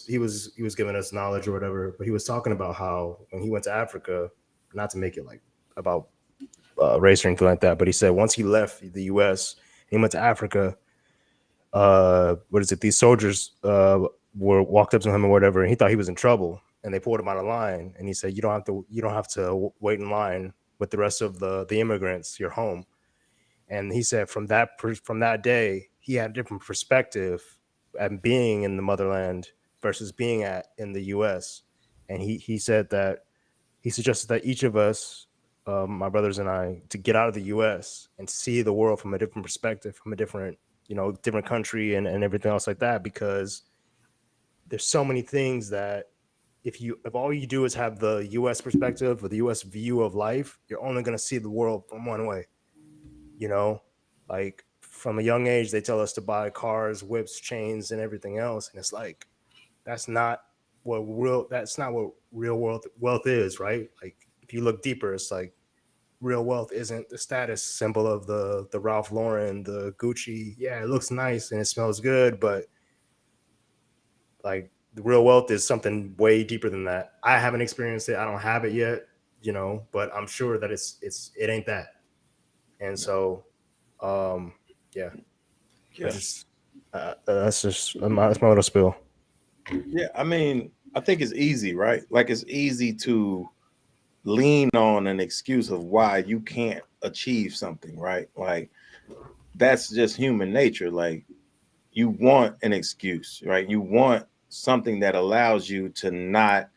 giving us knowledge or whatever. But he was talking about how when he went to Africa, not to make it like about race or anything like that, but he said once he left the U.S. and he went to Africa, these soldiers walked up to him or whatever, and he thought he was in trouble, and they pulled him out of line, and he said, you don't have to wait in line with the rest of the immigrants. You're home. And he said from that day, he had a different perspective at being in the motherland versus being in the U.S. And he said that he suggested that each of us, my brothers and I, to get out of the U.S. and see the world from a different perspective, from a different country and everything else like that, because there's so many things that if all you do is have the U.S. perspective or the U.S. view of life, you're only going to see the world from one way. Like from a young age, they tell us to buy cars, whips, chains, and everything else. And it's like, that's not what real wealth is, right? Like if you look deeper, it's like real wealth isn't the status symbol of the Ralph Lauren, the Gucci. Yeah, it looks nice and it smells good, but like the real wealth is something way deeper than that. I haven't experienced it. I don't have it yet, but I'm sure that it ain't that. And so, yeah. That's my little spill. Yeah, I mean, I think it's easy, right? Like it's easy to lean on an excuse of why you can't achieve something, right? Like that's just human nature. Like you want an excuse, right? You want something that allows you to not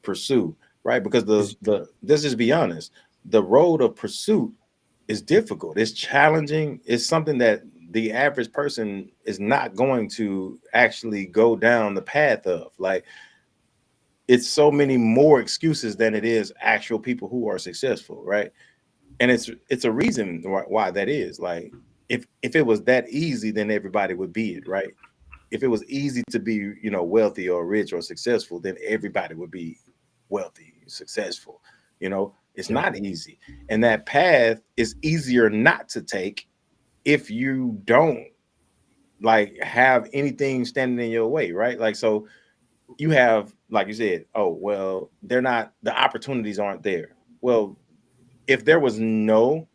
pursue, right? Because let's just be honest, the road of pursuit is difficult. It's challenging. It's something that the average person is not going to actually go down the path of. Like it's so many more excuses than it is actual people who are successful, right? And it's a reason why that is. Like if it was that easy, then everybody would be it, right? If it was easy to be, wealthy or rich or successful, then everybody would be wealthy, successful. It's not easy. And that path is easier not to take if you don't like have anything standing in your way, right? Like, so you have, like you said, oh, well, the opportunities aren't there. Well, if there was no,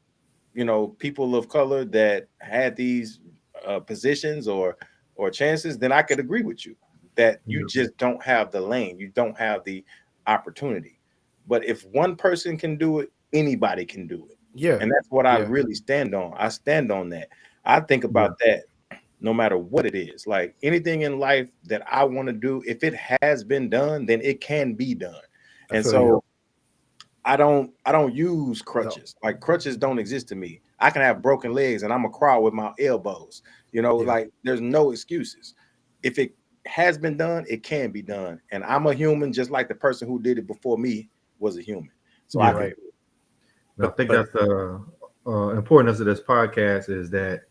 people of color that had these positions or chances, then I could agree with you that you just don't have the lane. You don't have the opportunity. But if one person can do it, anybody can do it. Yeah. And that's what I really stand on. I stand on that. I think about that no matter what it is. Like anything in life that I want to do, if it has been done, then it can be done. And so I don't use crutches. No. Like crutches don't exist to me. I can have broken legs and I'm gonna crawl with my elbows. Like there's no excuses. If it has been done, it can be done. And I'm a human just like the person who did it before me was a human. So I think that's the importance of this podcast is that,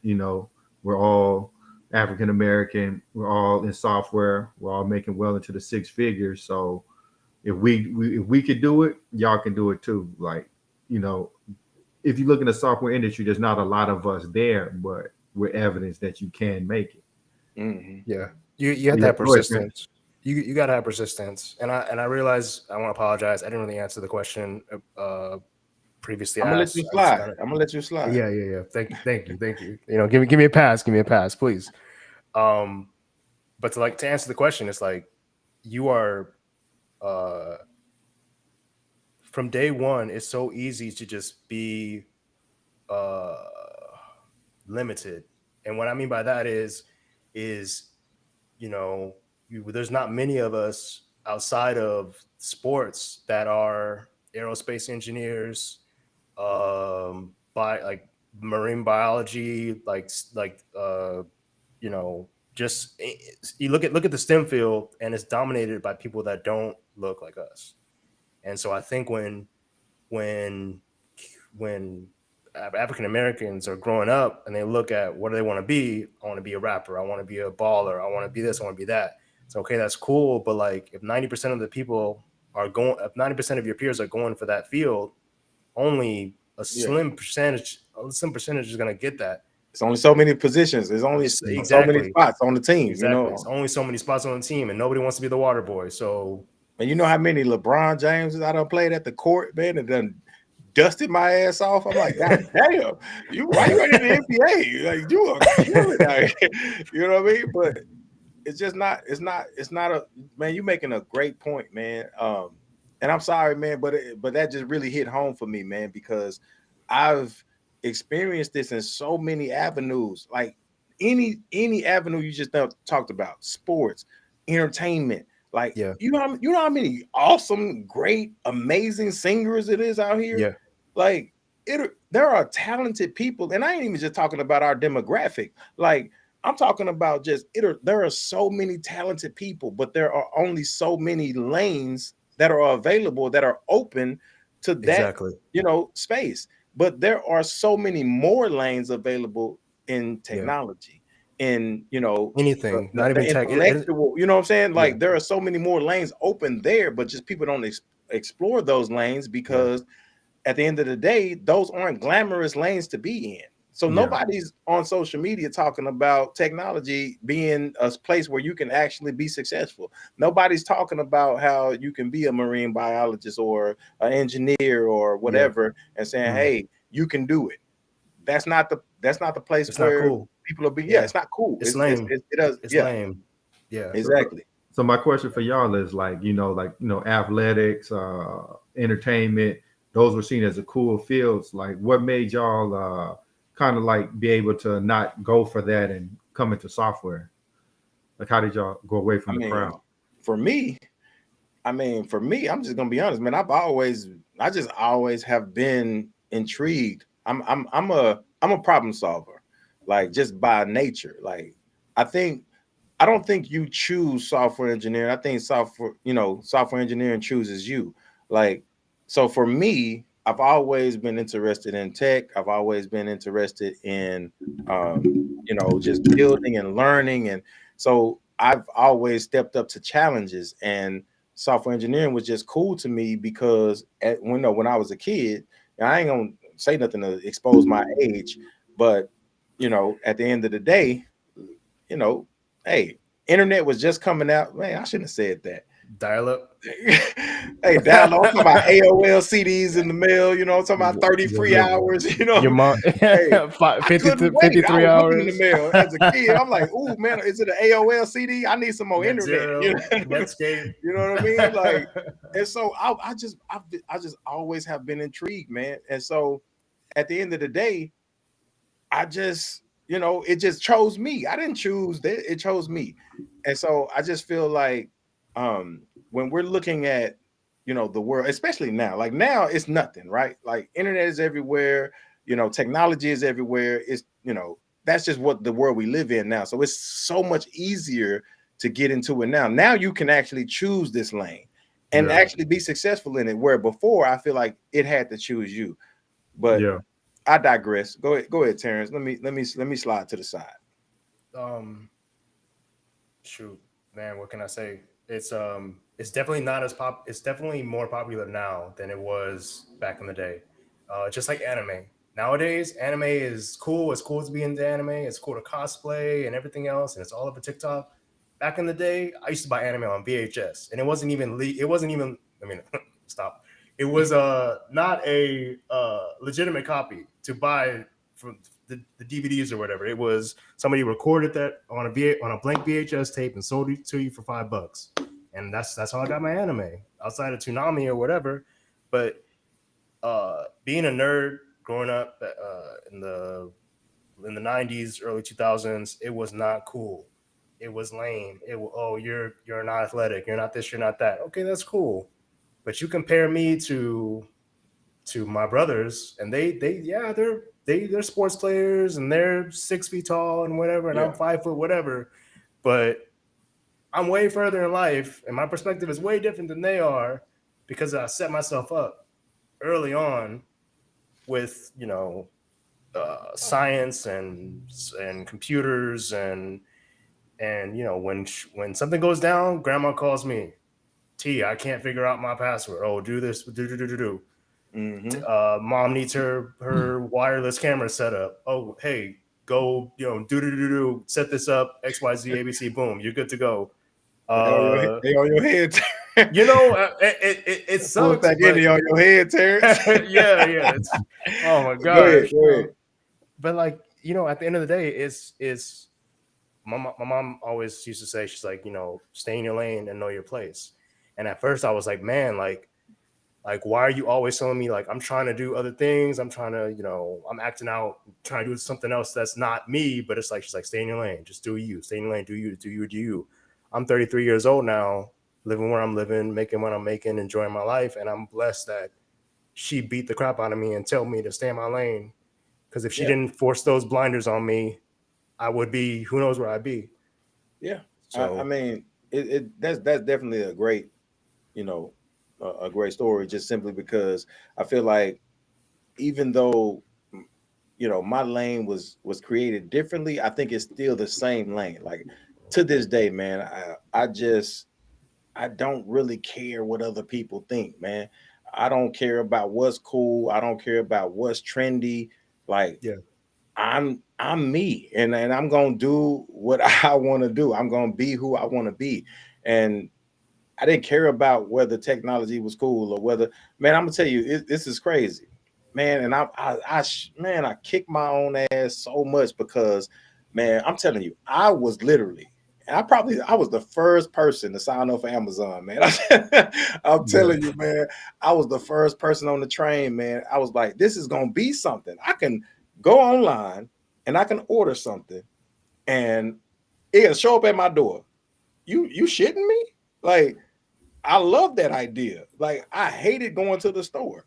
we're all African American, we're all in software, we're all making well into the six figures. So if we could do it, y'all can do it too. Like, if you look in the software industry, there's not a lot of us there, but we're evidence that you can make it. Mm-hmm. Yeah. You have to have persistence. You got to have persistence. And I realize I want to apologize. I didn't really answer the question previously. I'm gonna let you slide. I'm gonna let you slide. Yeah. Thank you. Give me a pass. Give me a pass, please. But to answer the question, it's like you are from day one. It's so easy to just be limited, and what I mean by that is there's not many of us outside of sports that are aerospace engineers, marine biology, just you look at the STEM field and it's dominated by people that don't look like us. And so I think when African Americans are growing up and they look at what do they want to be, I want to be a rapper, I want to be a baller, I want to be this, I want to be that. It's okay, that's cool, but like if 90% of the people if 90% of your peers are going for that field, only a slim percentage is going to get that. It's only so many positions. There's only so many spots on the team. Exactly. It's only so many spots on the team, and nobody wants to be the water boy. So, and you know how many LeBron Jameses I done played at the court, man, and done dusted my ass off. I'm like, God damn, why you ain't in the NBA? Like you are killing out here. You know what I mean? But it's just not. It's not a man. You making a great point, man. And I'm sorry, man, but that just really hit home for me, man, because I've experienced this in so many avenues. Like any avenue you just talked about, sports, entertainment. Like Yeah. you know how many awesome, great, amazing singers it is out here. Yeah. Like there are talented people, and I ain't even just talking about our demographic. Like I'm talking about just there are so many talented people, but there are only so many lanes that are available that are open to that Exactly. space. But there are so many more lanes available in technology, in Anything, not the even tech. intellectual, you know what I'm saying? Like Yeah. there are so many more lanes open there, but just people don't explore those lanes because at the end of the day, those aren't glamorous lanes to be in. So Yeah. nobody's on social media talking about technology being a place where you can actually be successful. Nobody's talking about how you can be a marine biologist or an engineer or whatever and saying, hey, you can do it. That's not the place It's not where cool. people are being, Yeah. it's not cool. It's lame. It does, It's yeah, lame. Yeah. exactly. So my question for y'all is like athletics, entertainment, those were seen as a cool fields. Like what made y'all kind of like be able to not go for that and come into software? Like how did y'all go away from the crowd? For me, I'm just gonna be honest, man. I just always have been intrigued. I'm a problem solver, like just by nature. Like I don't think you choose software engineering. I think software engineering chooses you. Like, so for me, I've always been interested in tech. I've always been interested in, just building and learning. And so I've always stepped up to challenges, and software engineering was just cool to me because when I was a kid, and I ain't gonna say nothing to expose my age, but at the end of the day, hey, internet was just coming out. Man, I shouldn't have said that. Dial up. Hey, I'm talking about AOL CDs in the mail. I'm talking about 30 free hours. Your mom. Hey, 53 I was hours. looking in the mail as a kid. I'm like, ooh, man, is it an AOL CD? I need some more Net internet. Zero, Netscape. You know what I mean? Like, and so I just always have been intrigued, man. And so at the end of the day, I just, it just chose me. I didn't choose that; it chose me. And so I just feel like when we're looking at the world, especially now, like now it's nothing, right? Like internet is everywhere, technology is everywhere. It's that's just what the world we live in now. So it's so much easier to get into it now. Now you can actually choose this lane and actually be successful in it, where before I feel like it had to choose you. But I digress. Go ahead, Terrence. Let me slide to the side. Shoot, man, what can I say? It's definitely not as it's definitely more popular now than it was back in the day. Just like anime. Nowadays, anime is cool. It's cool to be into anime. It's cool to cosplay and everything else, and it's all over TikTok. Back in the day, I used to buy anime on VHS, and it wasn't even I mean, stop. It was not a legitimate copy to buy from the DVDs or whatever. It was somebody recorded that on a blank VHS tape and sold it to you for $5, and that's how I got my anime outside of Toonami or whatever. But being a nerd growing up in the 90s, early 2000s, it was not cool. It was lame. You're not athletic. You're not this. You're not that. Okay, that's cool. But you compare me to my brothers, and they're sports players, and they're 6 feet tall and whatever, and I'm 5 foot whatever. But I'm way further in life, and my perspective is way different than they are because I set myself up early on with science and computers and when something goes down, grandma calls me. T, I can't figure out my password. Oh, do this, do. Mm-hmm. Mom needs her wireless camera set up. Oh, hey, go, do, set this up, XYZ, ABC, boom, you're good to go. They on your head. It sucks. Back in on your head, Terrence. yeah. Oh my god. Go ahead. But like, at the end of the day, it's my mom always used to say, she's like, you know, stay in your lane and know your place. And at first I was like, man, like, why are you always telling me like I'm trying to do other things? I'm trying to, you know, I'm acting out, trying to do something else that's not me. But it's like, she's like, stay in your lane, just do you, stay in your lane, do you, do you, do you. I'm 33 years old now, living where I'm living, making what I'm making, enjoying my life. And I'm blessed that she beat the crap out of me and tell me to stay in my lane. Because if she Yeah. didn't force those blinders on me, I would be, who knows where I'd be. Yeah. So I mean, that's definitely a great, you know, a great story, just simply because I feel like even though, you know, my lane was created differently, I think it's still the same lane. Like to this day, man, I don't really care what other people think, man. I don't care about what's cool. I don't care about what's trendy. Like yeah, I'm me, and I'm gonna do what I want to do. I'm gonna be who I want to be. And I didn't care about whether technology was cool or whether, man, I'm gonna tell you, this is crazy, man. And man, I kicked my own ass so much because, man, I'm telling you, I was literally, I was the first person to sign up for Amazon, man. I'm telling you, man, I was the first person on the train, man. I was like, this is gonna be something. I can go online and I can order something, and it'll show up at my door. You shitting me? Like, I love that idea. Like, I hated going to the store.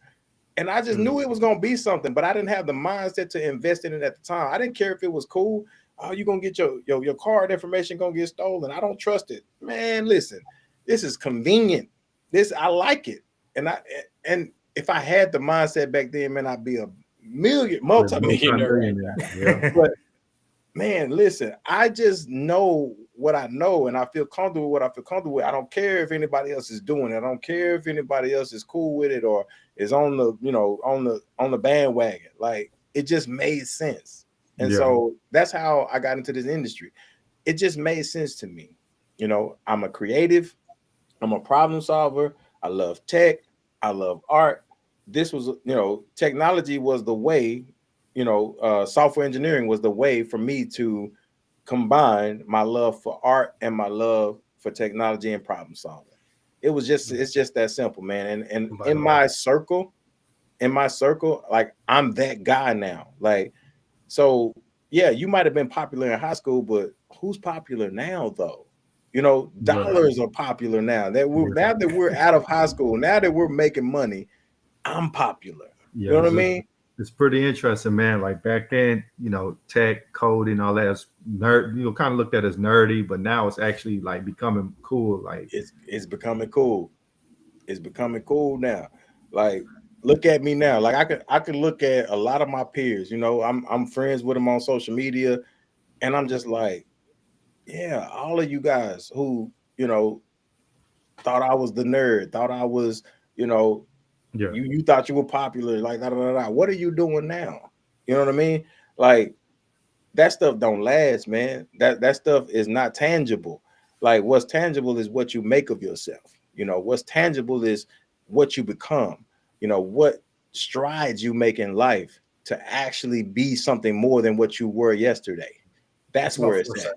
And I just knew it was going to be something, but I didn't have the mindset to invest in it at the time. I didn't care if it was cool. Oh, you're going to get your card information going to get stolen. I don't trust it. Man, listen, this is convenient. I like it. And if I had the mindset back then, man, I'd be a multi-millionaire right now. Yeah. But man, listen, I just know what I know, and I feel comfortable with what I feel comfortable with. I don't care if anybody else is doing it. I don't care if anybody else is cool with it or is on the, you know, on the bandwagon. Like, it just made sense. And so that's how I got into this industry. It just made sense to me. You know, I'm a creative, I'm a problem solver, I love tech, I love art. This was, you know, technology was the way, you know, software engineering was the way for me to combine my love for art and my love for technology and problem solving. It's just that simple, man. And in my circle, like, I'm that guy now. Like, so yeah, you might have been popular in high school, but who's popular now though? You know, dollars are popular now. Now that we're out of high school, now that we're making money, I'm popular. Yeah, you know what I mean? It's pretty interesting, man. Like back then, you know, tech, coding, all that is nerd, you know, kind of looked at as nerdy, but now it's actually like becoming cool. Like it's becoming cool. It's becoming cool now. Like, look at me now. Like, I could look at a lot of my peers. You know, I'm friends with them on social media, and I'm just like, yeah, all of you guys who, you know, thought I was the nerd, thought I was, you know, you thought you were popular, like da, da, da, da. What are you doing now? You know what I mean? Like, that stuff don't last, man. That stuff is not tangible. Like, what's tangible is what you make of yourself. You know, what's tangible is what you become. You know, what strides you make in life to actually be something more than what you were yesterday. That's where it's at.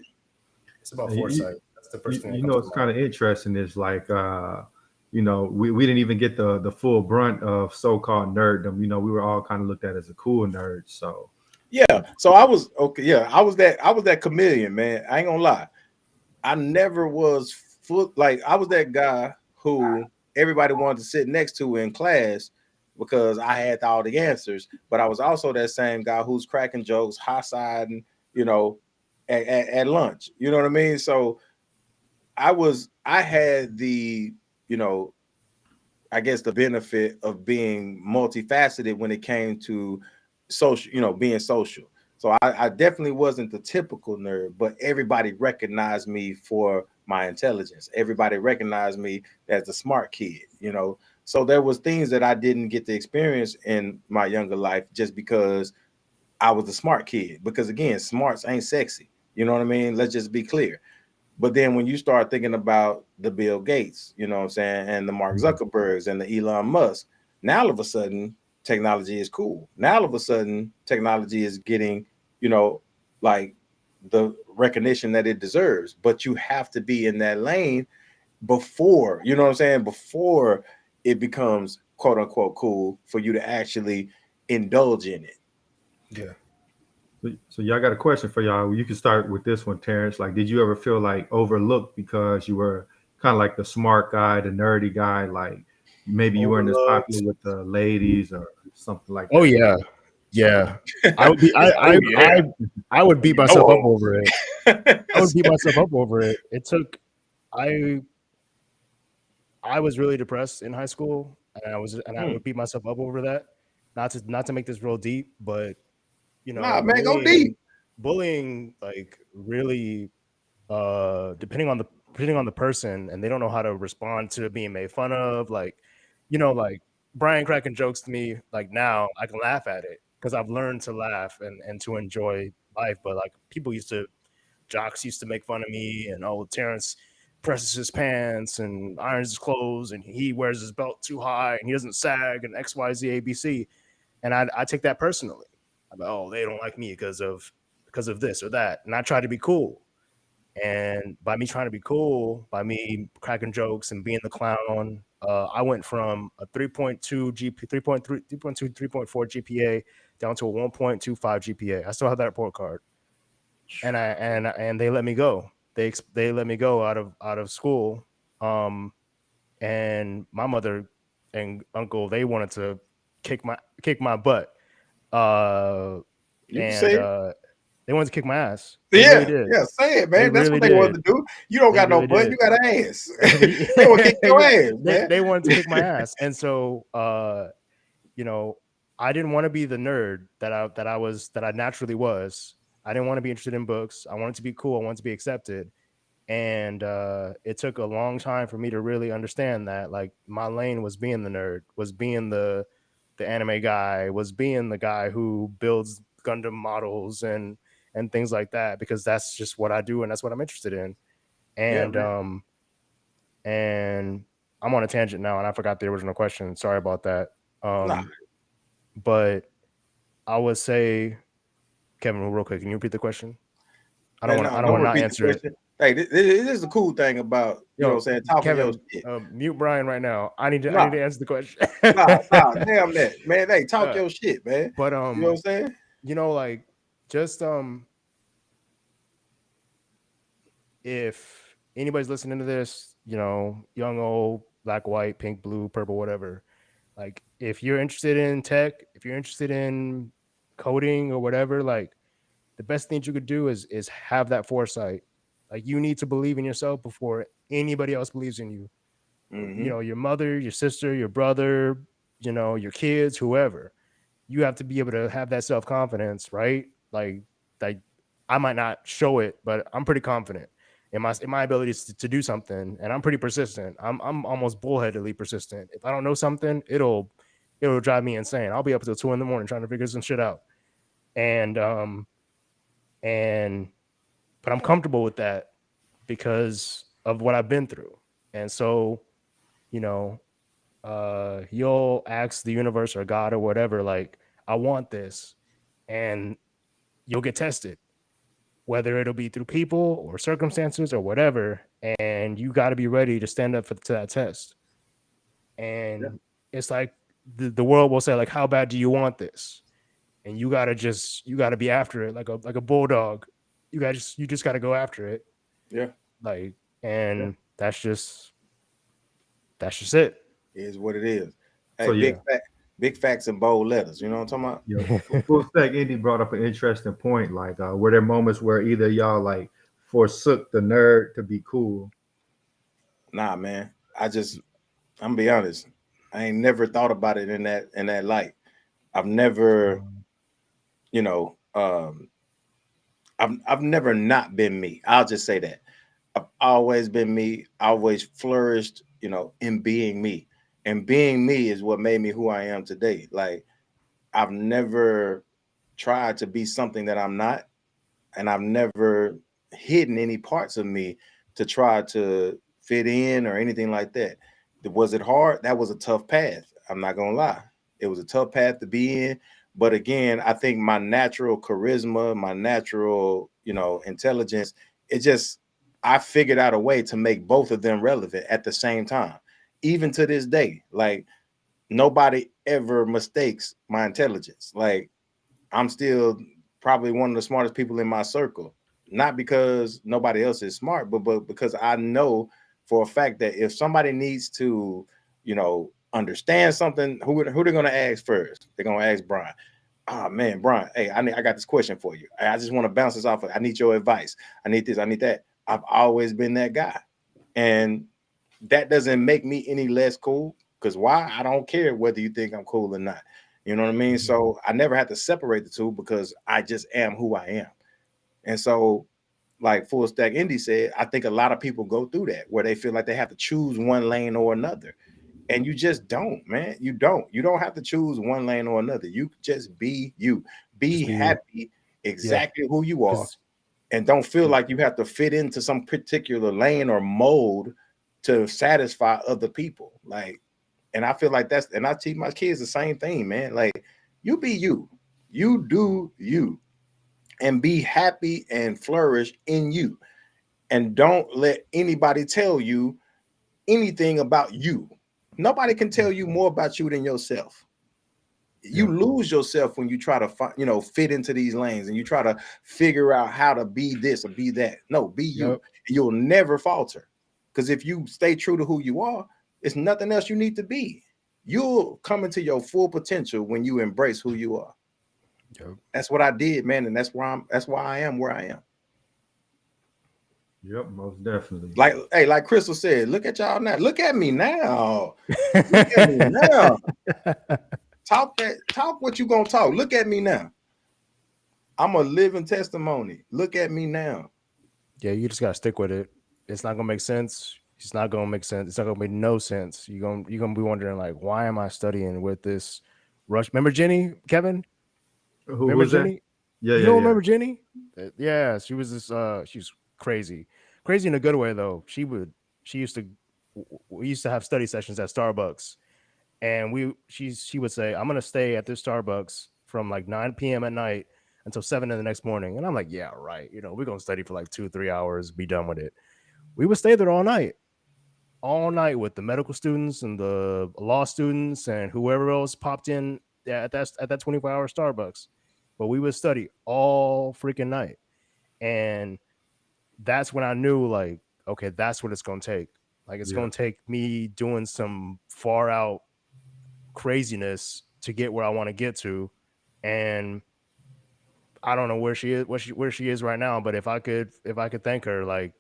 It's about foresight. That's the first thing. You know, it's kind of interesting. Is like, you know, we didn't even get the full brunt of so-called nerddom. You know, we were all kind of looked at as a cool nerd. So yeah. So I was okay. Yeah, I was that chameleon, man. I ain't gonna lie. I never was like, I was that guy who everybody wanted to sit next to in class because I had all the answers. But I was also that same guy who's cracking jokes, high-siding, you know, at lunch. You know what I mean? So I had the, you know, I guess the benefit of being multifaceted when it came to social, you know, being social. So I definitely wasn't the typical nerd, but everybody recognized me for my intelligence. Everybody recognized me as the smart kid, you know. So there was things that I didn't get to experience in my younger life just because I was the smart kid. Because again, smarts ain't sexy. You know what I mean? Let's just be clear. But then when you start thinking about the Bill Gates, you know what I'm saying, and the Mark Zuckerbergs and the Elon Musk, now all of a sudden technology is cool. Now all of a sudden technology is getting, you know, like the recognition that it deserves. But you have to be in that lane before, you know what I'm saying, before it becomes quote unquote cool for you to actually indulge in it. Yeah. So y'all got a question for y'all. You can start with this one, Terrence. Like, did you ever feel like overlooked because you were kind of like the smart guy, the nerdy guy? Like maybe you weren't as Overlooked. popular with the ladies or something like Oh that. yeah, yeah. I would be. Oh, yeah. I would beat myself up Oh. over it. I would beat myself up over it. It took. I was really depressed in high school, and I would beat myself up over that. Not to make this real deep, but you know, Nah, man, go deep. bullying like really depending on the person, and they don't know how to respond to being made fun of. Like, you know, like Brian cracking jokes to me, like now I can laugh at it because I've learned to laugh and to enjoy life. But like jocks used to make fun of me, and Terrence presses his pants and irons his clothes, and he wears his belt too high, and he doesn't sag, and XYZ ABC. And I take that personally. I'm like, oh, they don't like me because of this or that, and I try to be cool. And by me trying to be cool, by me cracking jokes and being the clown, I went from a 3.2 GP, 3.3, 3.2, 3.4 GPA down to a 1.25 GPA. I still have that report card, and they let me go. They let me go out of school, and my mother and uncle, they wanted to kick my butt, You can and say it. they wanted to kick my ass. They Yeah, really did. yeah, say it, man. They That's really what they wanted to do. You don't They got no really butt, did. you got an ass. They want to kick your ass, man. They wanted to kick my ass, and so you know, I didn't want to be the nerd that I naturally was. I didn't want to be interested in books. I wanted to be cool. I wanted to be accepted. And it took a long time for me to really understand that, like, my lane was being the nerd, was being the anime guy, was being the guy who builds Gundam models and things like that, because that's just what I do and that's what I'm interested in. And man. and I'm on a tangent now, and I forgot the original question. Sorry about that. Nah. But I would say, Kevin, real quick, can you repeat the question? I don't want to not answer it. Hey, this is the cool thing about, you know what I'm saying, talking Kevin, your shit. Mute Brian right now. I need to answer the question. Nah, damn that, man. Hey, talk your shit, man. But you know what I'm saying? You know, like, just if anybody's listening to this, you know, young, old, black, white, pink, blue, purple, whatever, like, if you're interested in tech, if you're interested in coding or whatever, like, the best thing you could do is have that foresight. Like, you need to believe in yourself before anybody else believes in you. Mm-hmm. You know, your mother, your sister, your brother, you know, your kids, whoever. You have to be able to have that self-confidence, right? Like I might not show it, but I'm pretty confident in my abilities to do something, and I'm pretty persistent. I'm almost bullheadedly persistent. If I don't know something, it'll drive me insane. I'll be up until 2 a.m. trying to figure some shit out. But I'm comfortable with that because of what I've been through. And so, you know, you'll ask the universe or God or whatever, like, I want this, and you'll get tested, whether it'll be through people or circumstances or whatever. And you got to be ready to stand up to that test. And it's like the world will say, like, how bad do you want this? And you got to be after it like a bulldog. You just got to go after it. Yeah. Like, and that's just it. It is what it is. Hey, So, big facts and bold letters. You know what I'm talking about? Yeah. Full Stack Indie brought up an interesting point. Like, were there moments where either y'all like forsook the nerd to be cool? Nah, man. I'm gonna be honest. I ain't never thought about it in that light. I've never, you know, I've never not been me. I'll just say that. I've always been me, always flourished, you know, in being me. And being me is what made me who I am today. Like, I've never tried to be something that I'm not, and I've never hidden any parts of me to try to fit in or anything like that. Was it hard? That was a tough path. I'm not gonna lie. It was a tough path to be in. But again, I think my natural charisma, my natural, intelligence. It just, I figured out a way to make both of them relevant at the same time. Even to this day, like nobody ever mistakes my intelligence. Like I'm still probably one of the smartest people in my circle, not because nobody else is smart, but because I know for a fact that if somebody needs to, understand something, who they're going to ask first? They're going to ask Brian. Oh man, Brian, hey, I got this question for you. I just want to bounce this off. I need your advice. I need this. I need that. I've always been that guy. And that doesn't make me any less cool. Because why? I don't care whether you think I'm cool or not. You know what I mean? So I never had to separate the two because I just am who I am. And so, like Full Stack Indy said, I think a lot of people go through that where they feel like they have to choose one lane or another. And you just don't, man. You don't have to choose one lane or another. You just be you. Be happy exactly who you are. And don't feel like you have to fit into some particular lane or mold to satisfy other people. Like, and I feel like and I teach my kids the same thing, man. Like, you be you. You do you. And be happy and flourish in you. And don't let anybody tell you anything about you. Nobody can tell you more about you than yourself. You lose yourself when you try to fit into these lanes and you try to figure out how to be this or be that. No, be you. Yep. You'll never falter. Because if you stay true to who you are, it's nothing else you need to be. You'll come into your full potential when you embrace who you are. Yep. That's what I did, man, and that's why I am where I am. Yep, most definitely. Like Crystal said, look at y'all now. Look at me now. Look at me now. Talk what you gonna talk. Look at me now. I'm a living testimony. Look at me now. Yeah, you just gotta stick with it. It's not gonna make sense. It's not gonna make sense. It's not gonna make no sense. You're gonna be wondering, like, why am I studying with this rush? Remember Jenny, Kevin? Remember Jenny? That? Yeah, you don't remember Jenny? Yeah, she was this. She's crazy in a good way though. We used to have study sessions at Starbucks, and she would say, I'm gonna stay at this Starbucks from like 9 p.m. at night until 7 in the next morning. And I'm like, yeah, right. We're gonna study for like 2-3 hours, be done with it. We would stay there all night with the medical students and the law students and whoever else popped in at that 24-hour Starbucks. But we would study all freaking night. And that's when I knew, like, okay, that's what it's going to take. Like, it's going to take me doing some far out craziness to get where I want to get to. And I don't know where she is, where she is right now. But if I could thank her, like,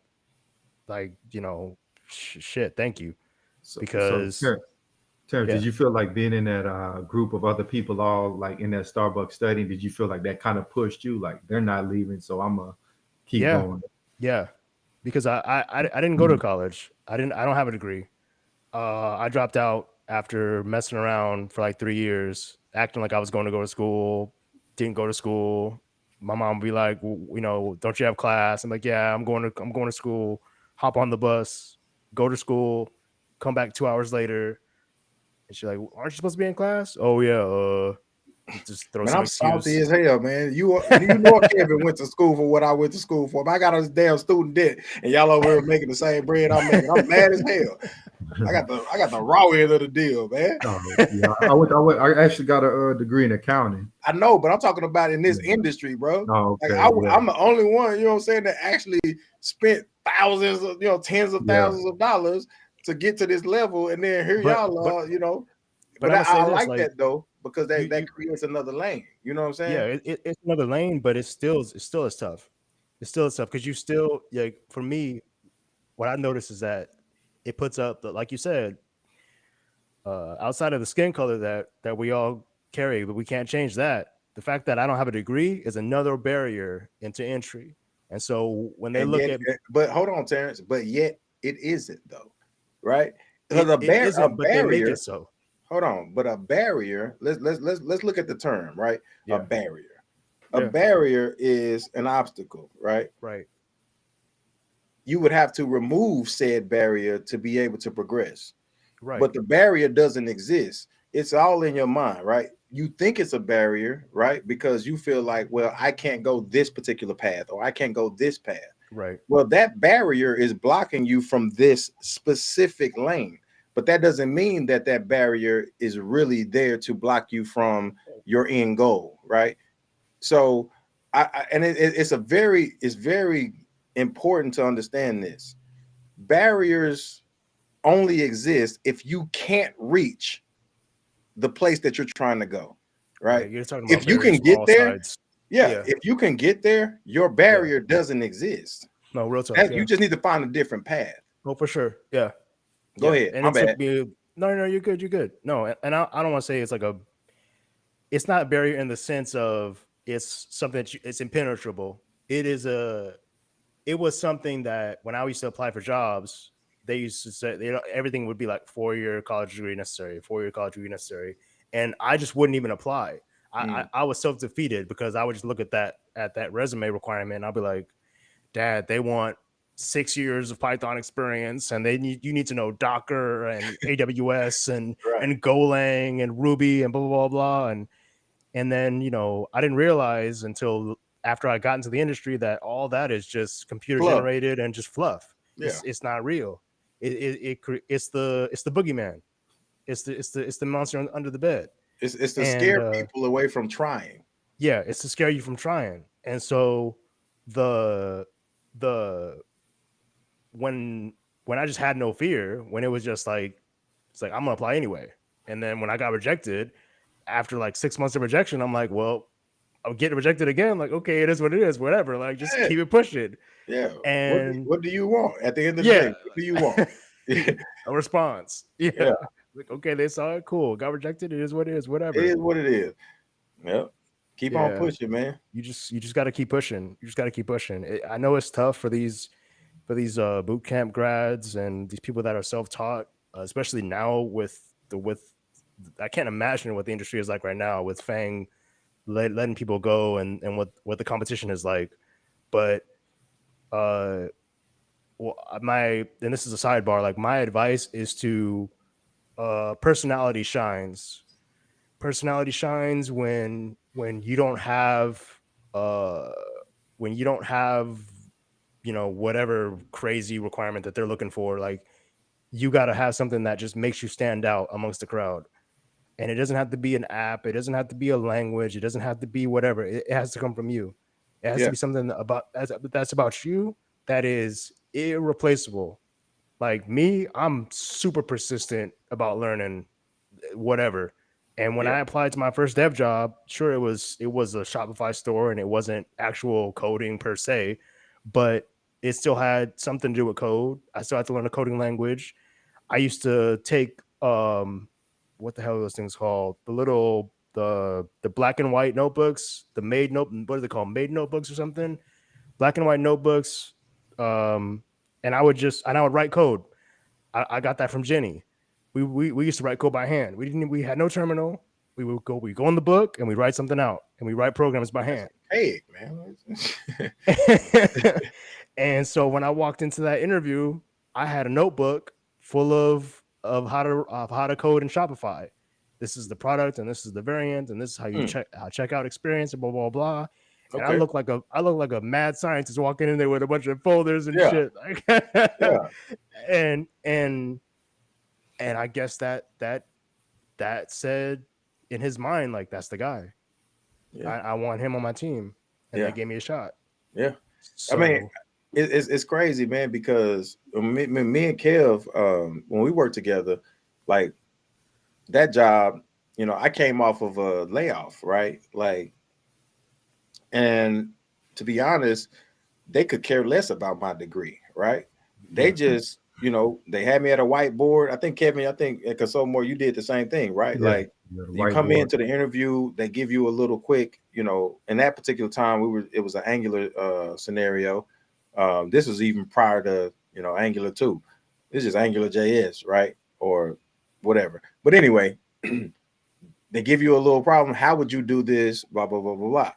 shit, thank you. Because Terrence, did you feel like being in that group of other people all like in that Starbucks studying, did you feel like that kind of pushed you, like they're not leaving, so I'm gonna keep going? Yeah, because I didn't go to college. I don't have a degree. I dropped out after messing around for like 3 years, acting like I was going to go to school, didn't go to school. My mom would be like, don't you have class? I'm like, yeah, I'm going to school. Hop on the bus, go to school, come back 2 hours later. And she's like, aren't you supposed to be in class? Oh, yeah. Just throw some excuse. I'm salty as hell, man. You know Kevin went to school for what I went to school for. If I got a damn student debt and y'all over here making the same bread I'm making, I'm mad as hell. I got the raw end of the deal, man. I actually got a degree in accounting. I know, but I'm talking about in this industry, bro. Okay, I'm the only one, what I'm saying, that actually spent thousands of, tens of thousands of dollars to get to this level, and then here y'all are, But I like that though, because that creates another lane. You know what I'm saying? Yeah, it's another lane, but it's still as tough. It's still as tough because you still, like, for me, what I noticed is that it puts up, like you said, outside of the skin color that we all carry, but we can't change that. The fact that I don't have a degree is another barrier into entry. And so when they but hold on, Terrence, but yet it isn't though, right? Because a barrier, but they make it so. Hold on, but a barrier. Let's look at the term, right? Yeah. A barrier. A barrier is an obstacle, right? Right. You would have to remove said barrier to be able to progress. Right. But the barrier doesn't exist. It's all in your mind, right? you think it's a barrier, right? Because you feel like, well, I can't go this particular path or I can't go this path. Right. Well, that barrier is blocking you from this specific lane, but that doesn't mean that that barrier is really there to block you from your end goal, right? So, it's very important to understand this. Barriers only exist if you can't reach the place that you're trying to go, right? You're talking about If you barriers can from get all there, sides. yeah, if you can get there, your barrier doesn't exist. No, real talk. You just need to find a different path. Oh, for sure. Yeah. Go ahead. And My it took bad. me. No, you're good. You're good. No, and I don't want to say it's like it's not a barrier in the sense of it's something it's impenetrable. It was something that when I used to apply for jobs, they used to say everything would be like 4-year college degree necessary, 4-year college degree necessary, and I just wouldn't even apply. I was self-defeated because I would just look at that resume requirement and I'll be like, Dad, they want 6 years of Python experience, and you need to know Docker and AWS and and Golang and Ruby and blah blah blah and then I didn't realize until after I got into the industry that all that is just computer generated and just fluff. Yeah. It's not real. It's the boogeyman. It's the monster under the bed. It's to scare people away from trying. Yeah, it's to scare you from trying. And so when I just had no fear, when it was just like it's like I'm gonna apply anyway. And then when I got rejected, after like 6 months of rejection, I'm like, well, I'll get rejected again. Like, okay, it is what it is, whatever. Like, just keep it pushing. Yeah. And what do you want at the end of the day? What do you want? A response. Yeah. Like, okay, they saw it. Cool. Got rejected. It is what it is. Whatever. It is what it is. Yep. Keep on pushing, man. You just got to keep pushing. You just got to keep pushing. I know it's tough for these boot camp grads and these people that are self-taught, especially now with I can't imagine what the industry is like right now with Fang letting people go and what the competition is like. But and this is a sidebar, like my advice is to personality shines when you don't have whatever crazy requirement that they're looking for. Like, you got to have something that just makes you stand out amongst the crowd. And it doesn't have to be an app. It doesn't have to be a language. It doesn't have to be whatever. It has to come from you. It has to be something that's about you that is irreplaceable. Like me, I'm super persistent about learning whatever. And when I applied to my first dev job, sure, it was a Shopify store and it wasn't actual coding per se, but it still had something to do with code. I still had to learn a coding language. I used to take what the hell are those things called? The black and white notebooks, what are they called? Made notebooks or something? Black and white notebooks. And I would write code. I got that from Jenny. We used to write code by hand. We had no terminal. We go in the book and we write something out and we write programs by hand. Hey, man. And so when I walked into that interview, I had a notebook full of how to code in Shopify. This is the product and this is the variant and this is how you check out experience and blah blah blah. And I look like a mad scientist walking in there with a bunch of folders and shit. And I guess that said in his mind, like, that's the guy. I want him on my team, and they gave me a shot. Yeah, so, I mean, it's crazy, man. Because me and Kev, when we worked together, like that job, I came off of a layoff, right? Like, and to be honest, they could care less about my degree, right? They just, they had me at a whiteboard. I think Kevin, at Console, you did the same thing, right? Yeah. Like, you come into the interview, they give you a little quick, in that particular time, it was an Angular scenario. This was even prior to, Angular 2. This is Angular JS, right? Or whatever. But anyway, they give you a little problem. How would you do this? Blah, blah, blah, blah, blah.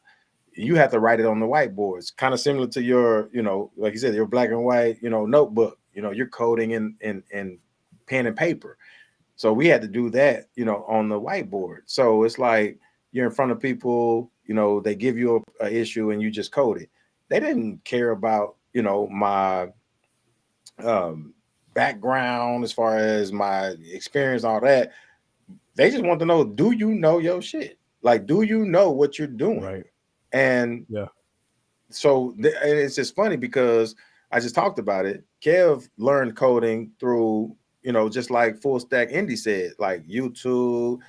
You have to write it on the whiteboard. It's kind of similar to your, like you said, your black and white, notebook. You're coding in pen and paper. So we had to do that, on the whiteboard. So it's like, you're in front of people, you know, they give you a issue and you just code it. They didn't care about, you know, my background as far as my experience, all that. They just want to know, do you know your shit? Like, do you know what you're doing? Right. And Yeah. so and it's just funny because I just talked about it. Kev learned coding through, you know, just like Full Stack Indy said, like YouTube,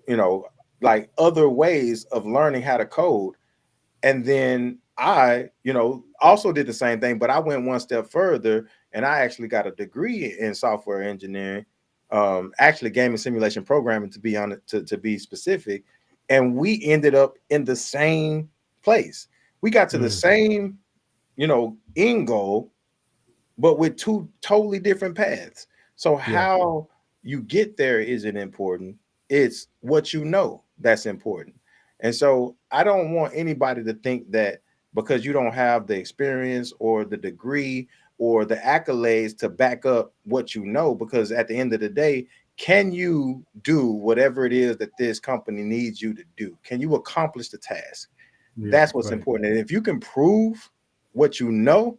you know, like other ways of learning how to code. And then I, you know, also did the same thing, but I went one step further and I actually got a degree in software engineering, actually game and simulation programming to be on it, to be specific. And we ended up in the same place. We got to the same, you know, end goal, but with two totally different paths. So how you get there isn't important. It's what you know that's important. And so I don't want anybody to think that because you don't have the experience or the degree or the accolades to back up what you know, because at the end of the day, can you do whatever it is that this company needs you to do? Can you accomplish the task? That's what's important. And if you can prove what you know,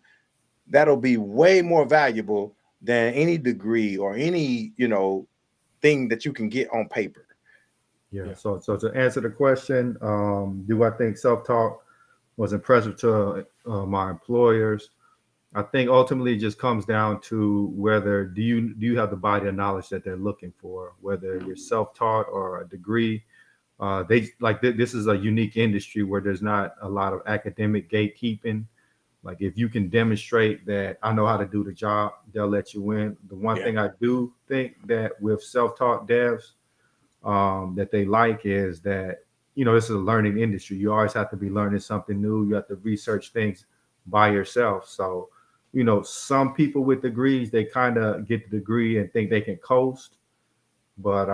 that'll be way more valuable than any degree or any, you know, thing that you can get on paper. Yeah. So to answer the question, do I think self-taught was impressive to my employers? I think ultimately it just comes down to whether do you have the body of knowledge that they're looking for, whether you're self-taught or a degree. They like this is a unique industry where there's not a lot of academic gatekeeping. Like if you can demonstrate that I know how to do the job, they'll let you in. The one thing I do think that with self-taught devs that they like is that, you know, this is a learning industry. You always have to be learning something new. You have to research things by yourself. So, you know, some people with degrees, they kind of get the degree and think they can coast, but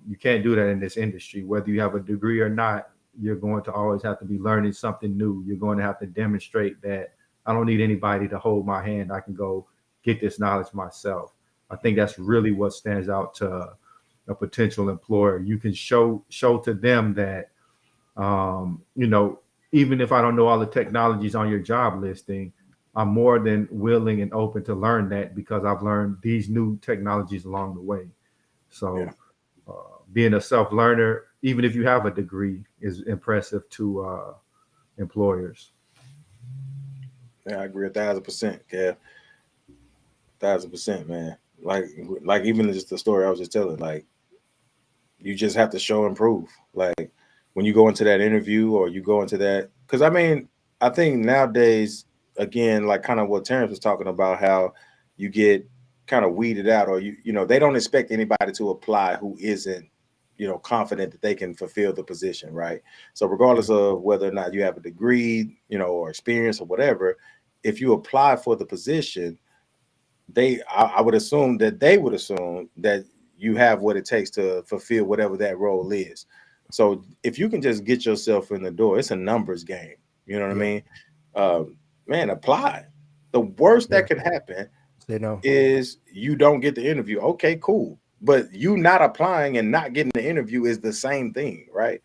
you can't do that in this industry. Whether you have a degree or not, you're going to always have to be learning something new. You're going to have to demonstrate that I don't need anybody to hold my hand. I can go get this knowledge myself. I think that's really what stands out to a potential employer. You can show to them that, you know, even if I don't know all the technologies on your job listing, I'm more than willing and open to learn that because I've learned these new technologies along the way. So being a self-learner, even if you have a degree, is impressive to employers. Yeah, I agree 1,000%, Kev. 1,000%, man. Like even just the story I was just telling, like you just have to show and prove. Like when you go into that interview or you go into that, because I mean, I think nowadays, again, like kind of what Terrence was talking about, how you get kind of weeded out, or you know, they don't expect anybody to apply who isn't, you know, confident that they can fulfill the position, right? So regardless of whether or not you have a degree, you know, or experience or whatever, if you apply for the position, I would assume that they would assume that you have what it takes to fulfill whatever that role is. So if you can just get yourself in the door, it's a numbers game. You know what I mean? Man, apply. The worst that could happen Say no. is you don't get the interview. Okay, cool. But you not applying and not getting the interview is the same thing, right?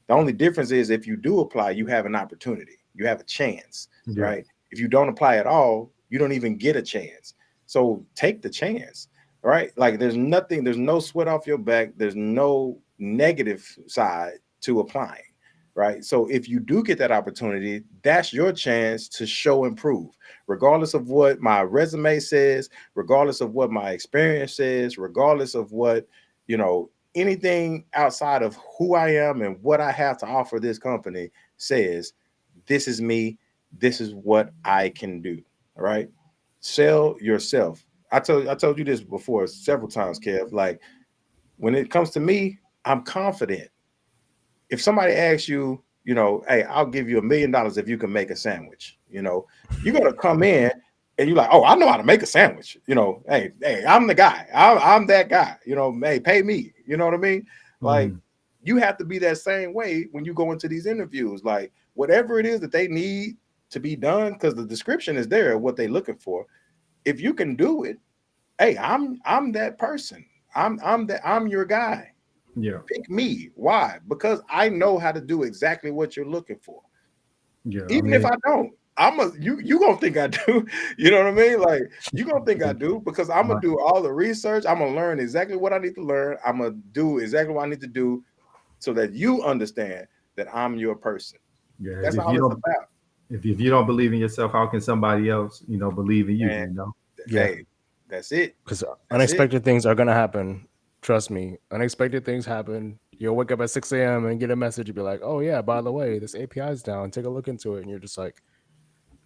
The only difference is if you do apply, you have an opportunity. You have a chance, right? If you don't apply at all, you don't even get a chance. So take the chance, right? Like there's no sweat off your back. There's no negative side to applying, right? So if you do get that opportunity, that's your chance to show and prove, regardless of what my resume says, regardless of what my experience says, regardless of what, you know, anything outside of who I am and what I have to offer this company says, this is me, this is what I can do, all right? Sell yourself. I told you this before several times, Kev. Like when it comes to me, I'm confident. If somebody asks you, you know, hey, I'll give you $1 million if you can make a sandwich, you know, you're gonna come in and you're like, oh, I know how to make a sandwich. You know, hey, I'm the guy. I'm that guy. You know, hey, pay me. You know what I mean? Like you have to be that same way when you go into these interviews. Like whatever it is that they need to be done, because the description is there, what they're looking for. If you can do it, hey, I'm that person. I'm your guy. Yeah. Pick me. Why? Because I know how to do exactly what you're looking for. Yeah. Even if I don't, you gonna think I do. You know what I mean? Like you gonna think I do because I'm gonna do all the research. I'm gonna learn exactly what I need to learn. I'm gonna do exactly what I need to do so that you understand that I'm your person. yeah. That's If all you it's don't about. if you don't believe in yourself, how can somebody else, believe in you? And You know? Yeah. hey, that's it. Because That's unexpected things are gonna happen. Trust me, unexpected things happen. You'll wake up at 6 a.m. and get a message and be like, "Oh yeah, by the way, this API is down. Take a look into it." And you're just like,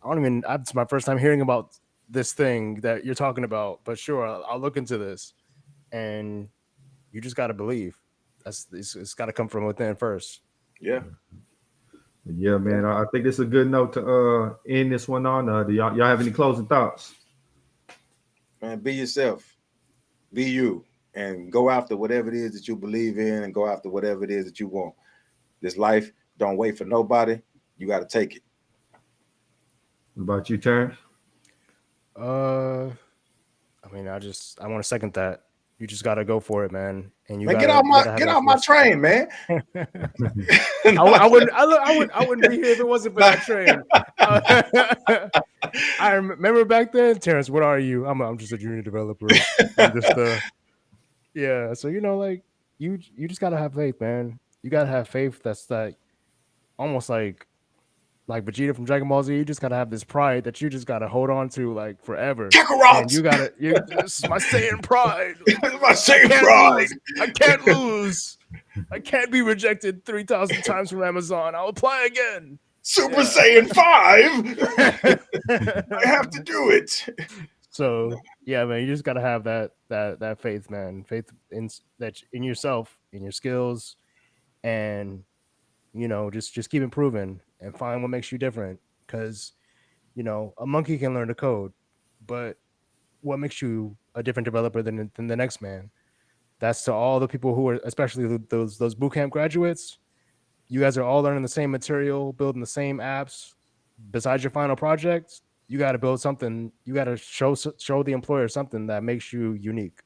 "I don't even." It's my first time hearing about this thing that you're talking about, but sure, I'll look into this. And you just got to believe. It's got to come from within first. Yeah. Yeah, man. I think it's a good note to end this one on. Do y'all have any closing thoughts? Man, be yourself. Be you. And go after whatever it is that you believe in and go after whatever it is that you want. This life, don't wait for nobody. You got to take it. What about you, Terrence? I mean, I want to second that. You just got to go for it, man. And you Man, gotta, get off my train, man. I wouldn't be here if it wasn't for that train. I remember back then, Terrence. What are you? I'm just a junior developer. I'm just yeah. So like you just gotta have faith, man. You gotta have faith. That's like almost like Vegeta from Dragon Ball Z. You just gotta have this pride that you just gotta hold on to like forever. And you gotta. This is my Saiyan pride. My Saiyan pride. I can't lose. I can't be rejected 3,000 times from Amazon. I'll apply again. Super Saiyan 5. I have to do it. So yeah, man, you just gotta have that faith, man. Faith in yourself, in your skills, and just keep improving and find what makes you different. Because a monkey can learn to code, but what makes you a different developer than the next man? That's to all the people who are, especially those bootcamp graduates. You guys are all learning the same material, building the same apps. Besides your final project, you got to build something. You got to show the employer something that makes you unique.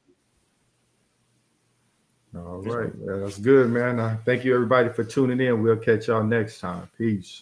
All right. Yeah, that's good, man. Thank you, everybody, for tuning in. We'll catch y'all next time. Peace.